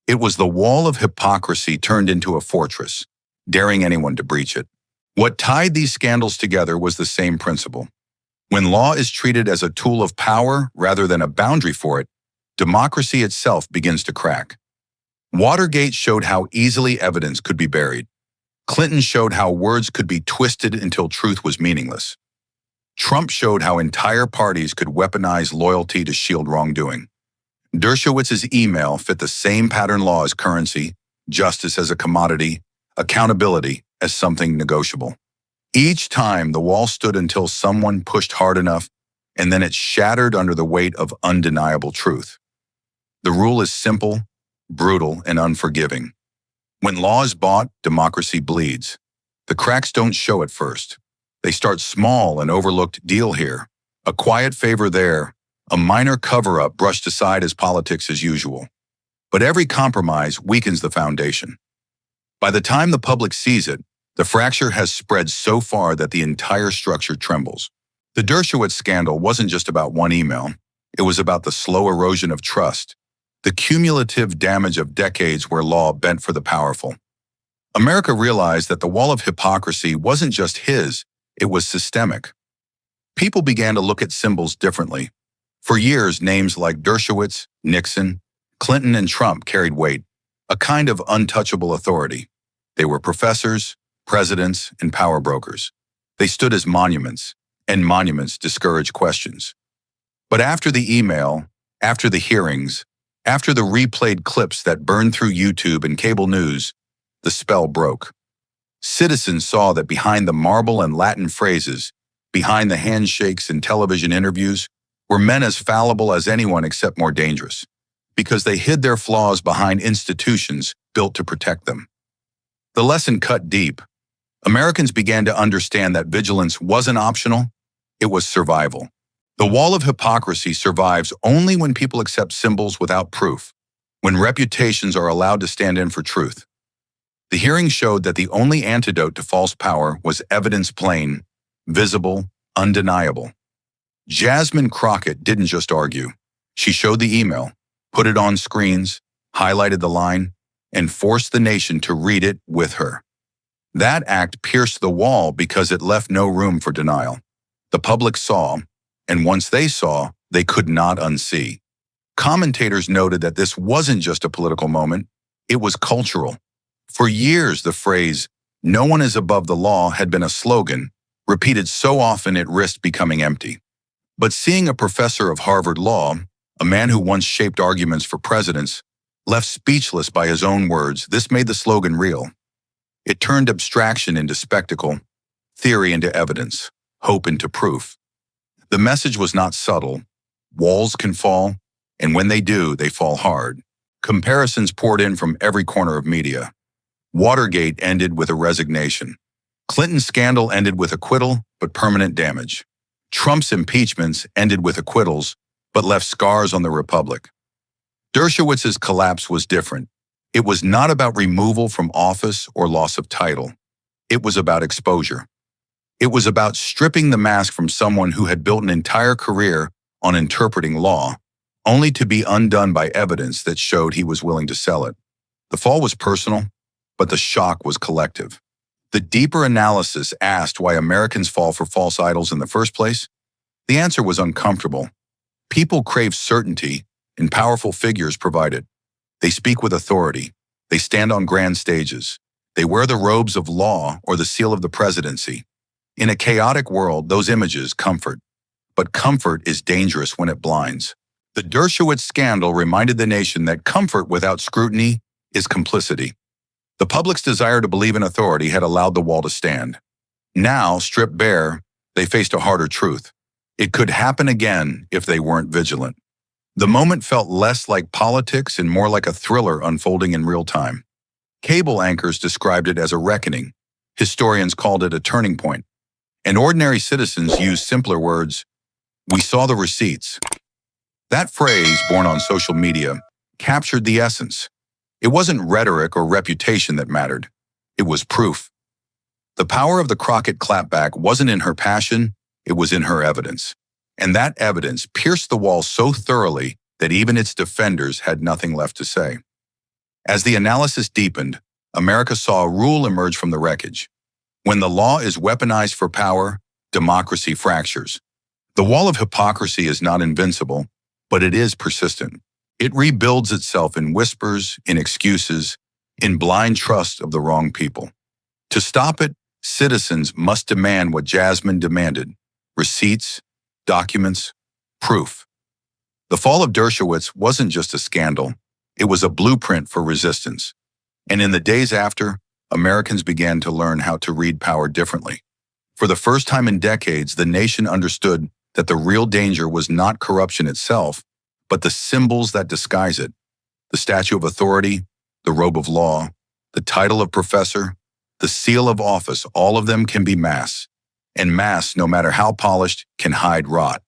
It was the wall of hypocrisy turned into a fortress, daring anyone to breach it. What tied these scandals together was the same principle. When law is treated as a tool of power rather than a boundary for it, democracy itself begins to crack. Watergate showed how easily evidence could be buried. Clinton showed how words could be twisted until truth was meaningless. Trump showed how entire parties could weaponize loyalty to shield wrongdoing. Dershowitz's email fit the same pattern: law as currency, justice as a commodity, accountability as something negotiable. Each time, the wall stood until someone pushed hard enough, and then it shattered under the weight of undeniable truth. The rule is simple, brutal, and unforgiving. When law is bought, democracy bleeds. The cracks don't show at first. They start small, an overlooked deal here, a quiet favor there, a minor cover-up brushed aside as politics as usual. But every compromise weakens the foundation. By the time the public sees it, the fracture has spread so far that the entire structure trembles. The Dershowitz scandal wasn't just about one email. It was about the slow erosion of trust, the cumulative damage of decades where law bent for the powerful. America realized that the wall of hypocrisy wasn't just his, it was systemic. People began to look at symbols differently. For years, names like Dershowitz, Nixon, Clinton, and Trump carried weight, a kind of untouchable authority. They were professors, presidents, and power brokers. They stood as monuments, and monuments discourage questions. But after the email, after the hearings, after the replayed clips that burned through YouTube and cable news, the spell broke. Citizens saw that behind the marble and Latin phrases, behind the handshakes and television interviews, were men as fallible as anyone except more dangerous, because they hid their flaws behind institutions built to protect them. The lesson cut deep. Americans began to understand that vigilance wasn't optional, it was survival. The wall of hypocrisy survives only when people accept symbols without proof, when reputations are allowed to stand in for truth. The hearing showed that the only antidote to false power was evidence plain, visible, undeniable. Jasmine Crockett didn't just argue. She showed the email, put it on screens, highlighted the line, and forced the nation to read it with her. That act pierced the wall because it left no room for denial. The public saw, and once they saw, they could not unsee. Commentators noted that this wasn't just a political moment, it was cultural. For years, the phrase, "no one is above the law," had been a slogan, repeated so often it risked becoming empty. But seeing a professor of Harvard Law, a man who once shaped arguments for presidents, left speechless by his own words, this made the slogan real. It turned abstraction into spectacle, theory into evidence, hope into proof. The message was not subtle. Walls can fall, and when they do, they fall hard. Comparisons poured in from every corner of media. Watergate ended with a resignation. Clinton's scandal ended with acquittal, but permanent damage. Trump's impeachments ended with acquittals, but left scars on the republic. Dershowitz's collapse was different. It was not about removal from office or loss of title. It was about exposure. It was about stripping the mask from someone who had built an entire career on interpreting law, only to be undone by evidence that showed he was willing to sell it. The fall was personal, but the shock was collective. The deeper analysis asked why Americans fall for false idols in the first place. The answer was uncomfortable. People crave certainty, and powerful figures provide it. They speak with authority. They stand on grand stages. They wear the robes of law or the seal of the presidency. In a chaotic world, those images comfort. But comfort is dangerous when it blinds. The Dershowitz scandal reminded the nation that comfort without scrutiny is complicity. The public's desire to believe in authority had allowed the wall to stand. Now, stripped bare, they faced a harder truth. It could happen again if they weren't vigilant. The moment felt less like politics and more like a thriller unfolding in real time. Cable anchors described it as a reckoning. Historians called it a turning point. And ordinary citizens used simpler words. We saw the receipts. That phrase, born on social media, captured the essence. It wasn't rhetoric or reputation that mattered. It was proof. The power of the Crockett clapback wasn't in her passion, it was in her evidence. And that evidence pierced the wall so thoroughly that even its defenders had nothing left to say. As the analysis deepened, America saw a rule emerge from the wreckage. When the law is weaponized for power, democracy fractures. The wall of hypocrisy is not invincible, but it is persistent. It rebuilds itself in whispers, in excuses, in blind trust of the wrong people. To stop it, citizens must demand what Jasmine demanded: receipts, documents, proof. The fall of Dershowitz wasn't just a scandal, it was a blueprint for resistance. And in the days after, Americans began to learn how to read power differently. For the first time in decades, the nation understood that the real danger was not corruption itself, but the symbols that disguise it. The statue of authority, the robe of law, the title of professor, the seal of office, all of them can be masks. And masks, no matter how polished, can hide rot.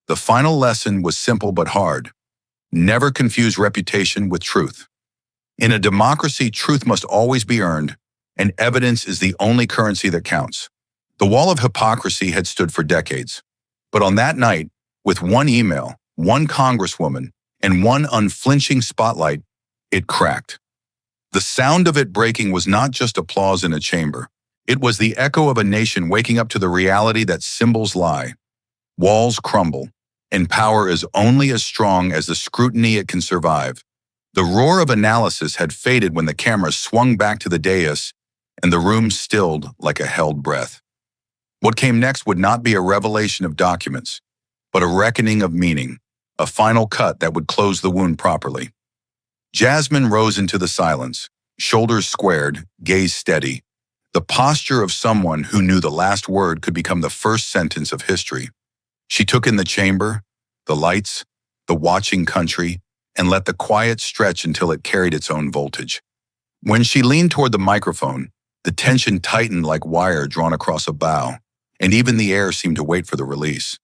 The final lesson was simple but hard. Never confuse reputation with truth. In a democracy, truth must always be earned, and evidence is the only currency that counts. The wall of hypocrisy had stood for decades. But on that night, with one email, one congresswoman, and one unflinching spotlight, it cracked. The sound of it breaking was not just applause in a chamber. It was the echo of a nation waking up to the reality that symbols lie. Walls crumble, and power is only as strong as the scrutiny it can survive. The roar of analysis had faded when the camera swung back to the dais, and the room stilled like a held breath. What came next would not be a revelation of documents, but a reckoning of meaning, a final cut that would close the wound properly. Jasmine rose into the silence, shoulders squared, gaze steady, the posture of someone who knew the last word could become the first sentence of history. She took in the chamber, the lights, the watching country, and let the quiet stretch until it carried its own voltage. When she leaned toward the microphone, the tension tightened like wire drawn across a bow, and even the air seemed to wait for the release.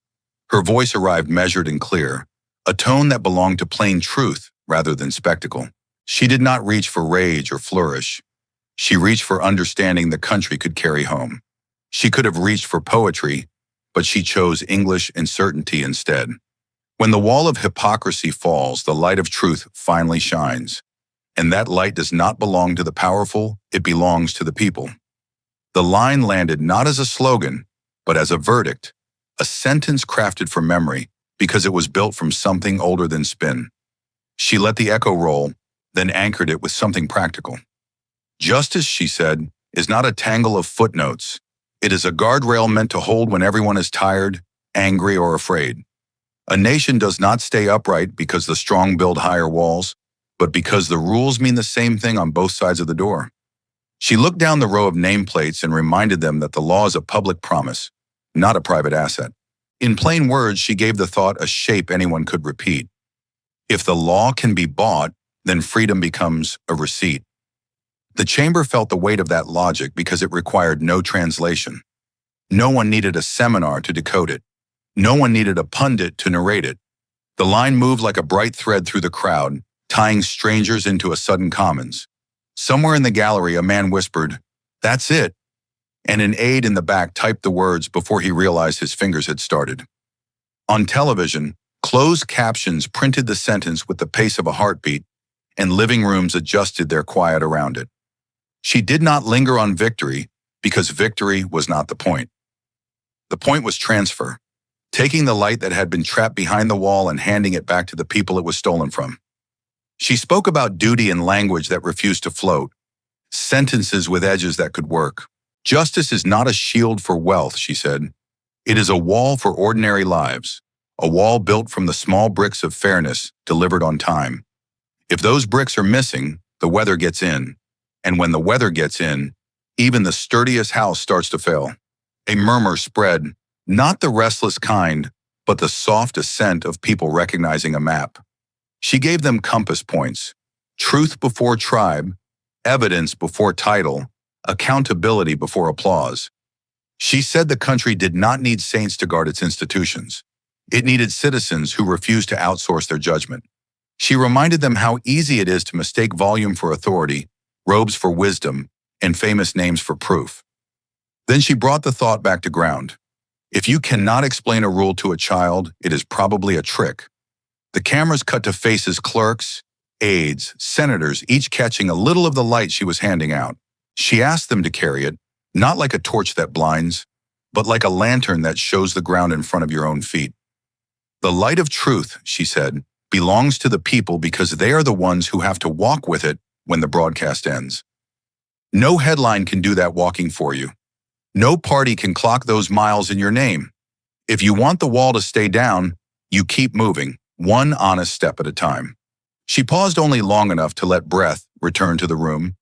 Her voice arrived measured and clear, a tone that belonged to plain truth rather than spectacle. She did not reach for rage or flourish. She reached for understanding the country could carry home. She could have reached for poetry, but she chose English and certainty instead. When the wall of hypocrisy falls, the light of truth finally shines. And that light does not belong to the powerful, it belongs to the people. The line landed not as a slogan, but as a verdict, a sentence crafted for memory because it was built from something older than spin. She let the echo roll, then anchored it with something practical. Justice, she said, is not a tangle of footnotes. It is a guardrail meant to hold when everyone is tired, angry, or afraid. A nation does not stay upright because the strong build higher walls, but because the rules mean the same thing on both sides of the door. She looked down the row of nameplates and reminded them that the law is a public promise, not a private asset. In plain words, she gave the thought a shape anyone could repeat. If the law can be bought, then freedom becomes a receipt. The chamber felt the weight of that logic because it required no translation. No one needed a seminar to decode it. No one needed a pundit to narrate it. The line moved like a bright thread through the crowd, tying strangers into a sudden commons. Somewhere in the gallery, a man whispered, "That's it," and an aide in the back typed the words before he realized his fingers had started. On television, closed captions printed the sentence with the pace of a heartbeat, and living rooms adjusted their quiet around it. She did not linger on victory because victory was not the point. The point was transfer, taking the light that had been trapped behind the wall and handing it back to the people it was stolen from. She spoke about duty in language that refused to float, sentences with edges that could work. Justice is not a shield for wealth, she said. It is a wall for ordinary lives, a wall built from the small bricks of fairness delivered on time. If those bricks are missing, the weather gets in. And when the weather gets in, even the sturdiest house starts to fail. A murmur spread, not the restless kind, but the soft ascent of people recognizing a map. She gave them compass points: truth before tribe, evidence before title, accountability before applause. She said the country did not need saints to guard its institutions. It needed citizens who refused to outsource their judgment. She reminded them how easy it is to mistake volume for authority, robes for wisdom, and famous names for proof. Then she brought the thought back to ground. If you cannot explain a rule to a child, it is probably a trick. The cameras cut to faces clerks, aides, senators, each catching a little of the light she was handing out. She asked them to carry it, not like a torch that blinds, but like a lantern that shows the ground in front of your own feet. The light of truth, she said, belongs to the people because they are the ones who have to walk with it when the broadcast ends. No headline can do that walking for you. No party can clock those miles in your name. If you want the wall to stay down, you keep moving, one honest step at a time. She paused only long enough to let breath return to the room,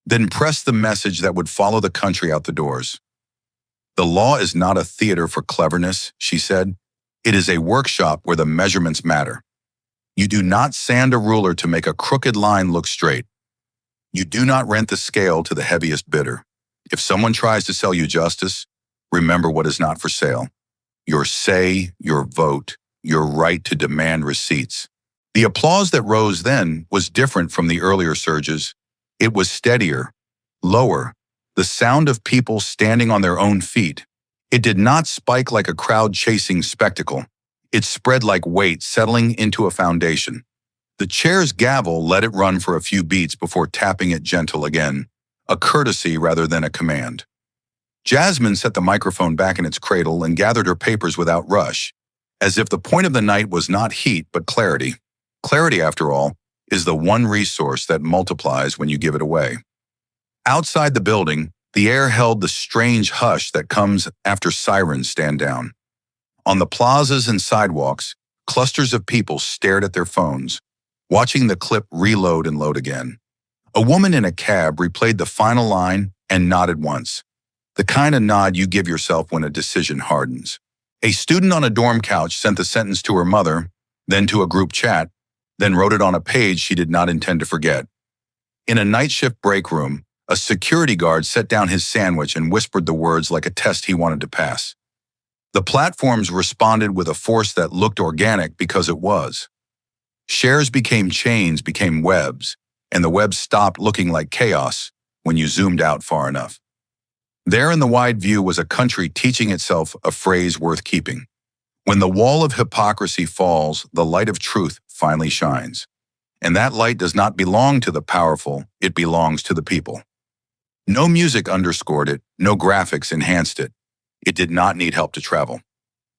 then pressed the message that would follow the country out the doors. The law is not a theater for cleverness, she said. It is a workshop where the measurements matter. You do not sand a ruler to make a crooked line look straight. You do not rent the scale to the heaviest bidder. If someone tries to sell you justice, remember what is not for sale. Your say, your vote, your right to demand receipts. The applause that rose then was different from the earlier surges. It was steadier, lower, the sound of people standing on their own feet. It did not spike like a crowd-chasing spectacle. It spread like weight settling into a foundation. The chair's gavel let it run for a few beats before tapping it gentle again, a courtesy rather than a command. Jasmine set the microphone back in its cradle and gathered her papers without rush, as if the point of the night was not heat but clarity. Clarity, after all, is the one resource that multiplies when you give it away. Outside the building, the air held the strange hush that comes after sirens stand down. On the plazas and sidewalks, clusters of people stared at their phones, watching the clip reload and load again. A woman in a cab replayed the final line and nodded once, the kind of nod you give yourself when a decision hardens. A student on a dorm couch sent the sentence to her mother, then to a group chat, then wrote it on a page she did not intend to forget. In a night shift break room, a security guard set down his sandwich and whispered the words like a test he wanted to pass. The platforms responded with a force that looked organic because it was. Shares became chains, became webs, and the web stopped looking like chaos when you zoomed out far enough. There in the wide view was a country teaching itself a phrase worth keeping. When the wall of hypocrisy falls, the light of truth finally shines. And that light does not belong to the powerful, it belongs to the people. No music underscored it, no graphics enhanced it. It did not need help to travel.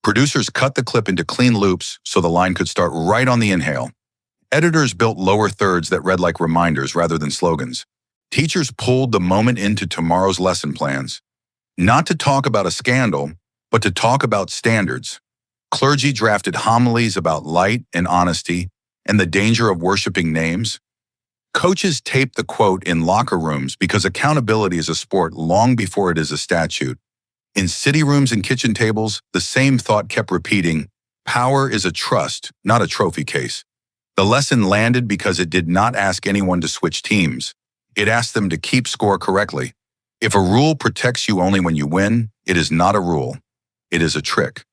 Producers cut the clip into clean loops so the line could start right on the inhale. Editors built lower thirds that read like reminders rather than slogans. Teachers pulled the moment into tomorrow's lesson plans. Not to talk about a scandal, but to talk about standards. Clergy drafted homilies about light and honesty and the danger of worshiping names. Coaches taped the quote in locker rooms because accountability is a sport long before it is a statute. In city rooms and kitchen tables, the same thought kept repeating, power is a trust, not a trophy case. The lesson landed because it did not ask anyone to switch teams. It asked them to keep score correctly. If a rule protects you only when you win, it is not a rule. It is a trick.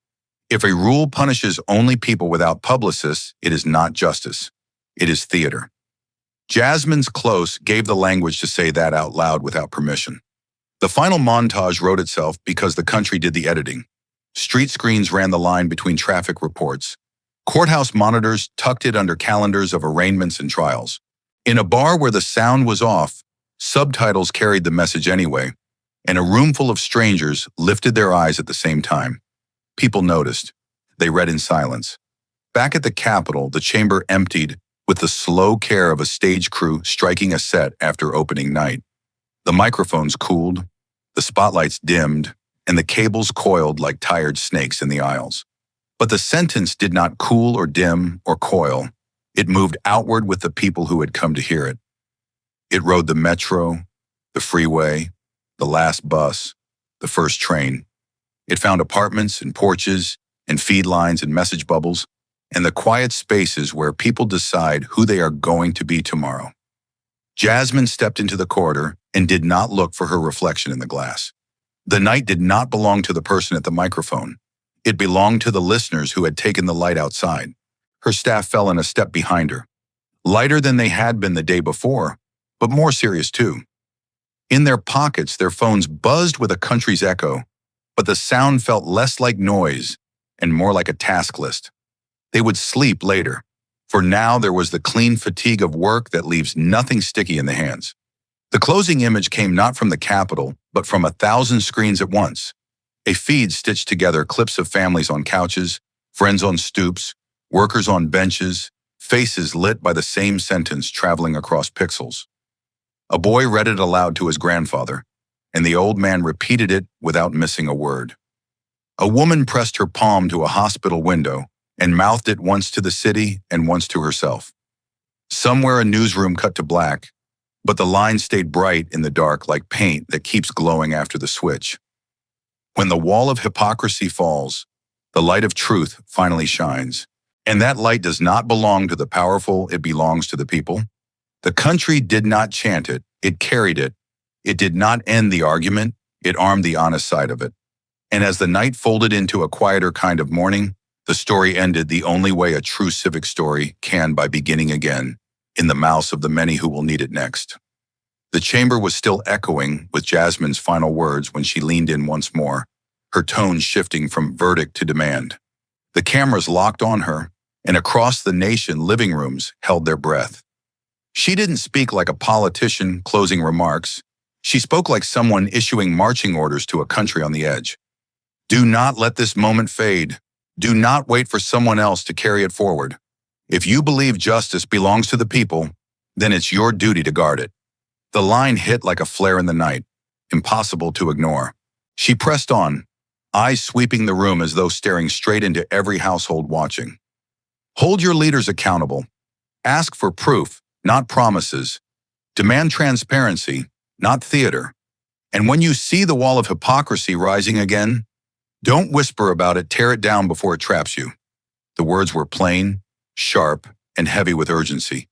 If a rule punishes only people without publicists, it is not justice. It is theater. Jasmine's close gave the language to say that out loud without permission. The final montage wrote itself because the country did the editing. Street screens ran the line between traffic reports. Courthouse monitors tucked it under calendars of arraignments and trials. In a bar where the sound was off, subtitles carried the message anyway, and a room full of strangers lifted their eyes at the same time. People noticed. They read in silence. Back at the Capitol, the chamber emptied with the slow care of a stage crew striking a set after opening night. The microphones cooled, the spotlights dimmed, and the cables coiled like tired snakes in the aisles. But the sentence did not cool or dim or coil. It moved outward with the people who had come to hear it. It rode the metro, the freeway, the last bus, the first train. It found apartments and porches and feed lines and message bubbles and the quiet spaces where people decide who they are going to be tomorrow. Jasmine stepped into the corridor and did not look for her reflection in the glass. The night did not belong to the person at the microphone. It belonged to the listeners who had taken the light outside. Her staff fell in a step behind her, lighter than they had been the day before, but more serious too. In their pockets, their phones buzzed with a country's echo, but the sound felt less like noise and more like a task list. They would sleep later, for now there was the clean fatigue of work that leaves nothing sticky in the hands. The closing image came not from the Capitol, but from 1,000 screens at once. A feed stitched together clips of families on couches, friends on stoops, workers on benches, faces lit by the same sentence traveling across pixels. A boy read it aloud to his grandfather, and the old man repeated it without missing a word. A woman pressed her palm to a hospital window and mouthed it once to the city and once to herself. Somewhere a newsroom cut to black, but the line stayed bright in the dark like paint that keeps glowing after the switch. When the wall of hypocrisy falls, the light of truth finally shines. And that light does not belong to the powerful, it belongs to the people. The country did not chant it, it carried it. It did not end the argument, it armed the honest side of it. And as the night folded into a quieter kind of morning, the story ended the only way a true civic story can, by beginning again, in the mouths of the many who will need it next. The chamber was still echoing with Jasmine's final words when she leaned in once more, her tone shifting from verdict to demand. The cameras locked on her, and across the nation living rooms held their breath. She didn't speak like a politician closing remarks. She spoke like someone issuing marching orders to a country on the edge. Do not let this moment fade. Do not wait for someone else to carry it forward. If you believe justice belongs to the people, then it's your duty to guard it. The line hit like a flare in the night, impossible to ignore. She pressed on, eyes sweeping the room as though staring straight into every household watching. Hold your leaders accountable. Ask for proof, not promises. Demand transparency, not theater. And when you see the wall of hypocrisy rising again, don't whisper about it, tear it down before it traps you. The words were plain, sharp, and heavy with urgency.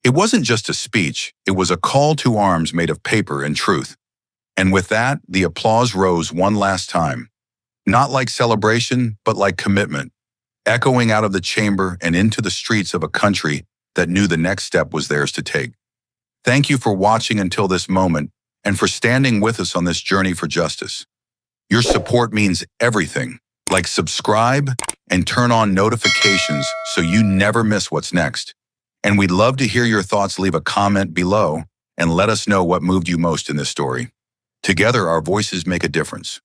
It wasn't just a speech, it was a call to arms made of paper and truth. And with that, the applause rose one last time. Not like celebration, but like commitment, echoing out of the chamber and into the streets of a country that knew the next step was theirs to take. Thank you for watching until this moment and for standing with us on this journey for justice. Your support means everything, like subscribe and turn on notifications so you never miss what's next. And we'd love to hear your thoughts. Leave a comment below and let us know what moved you most in this story. Together, our voices make a difference.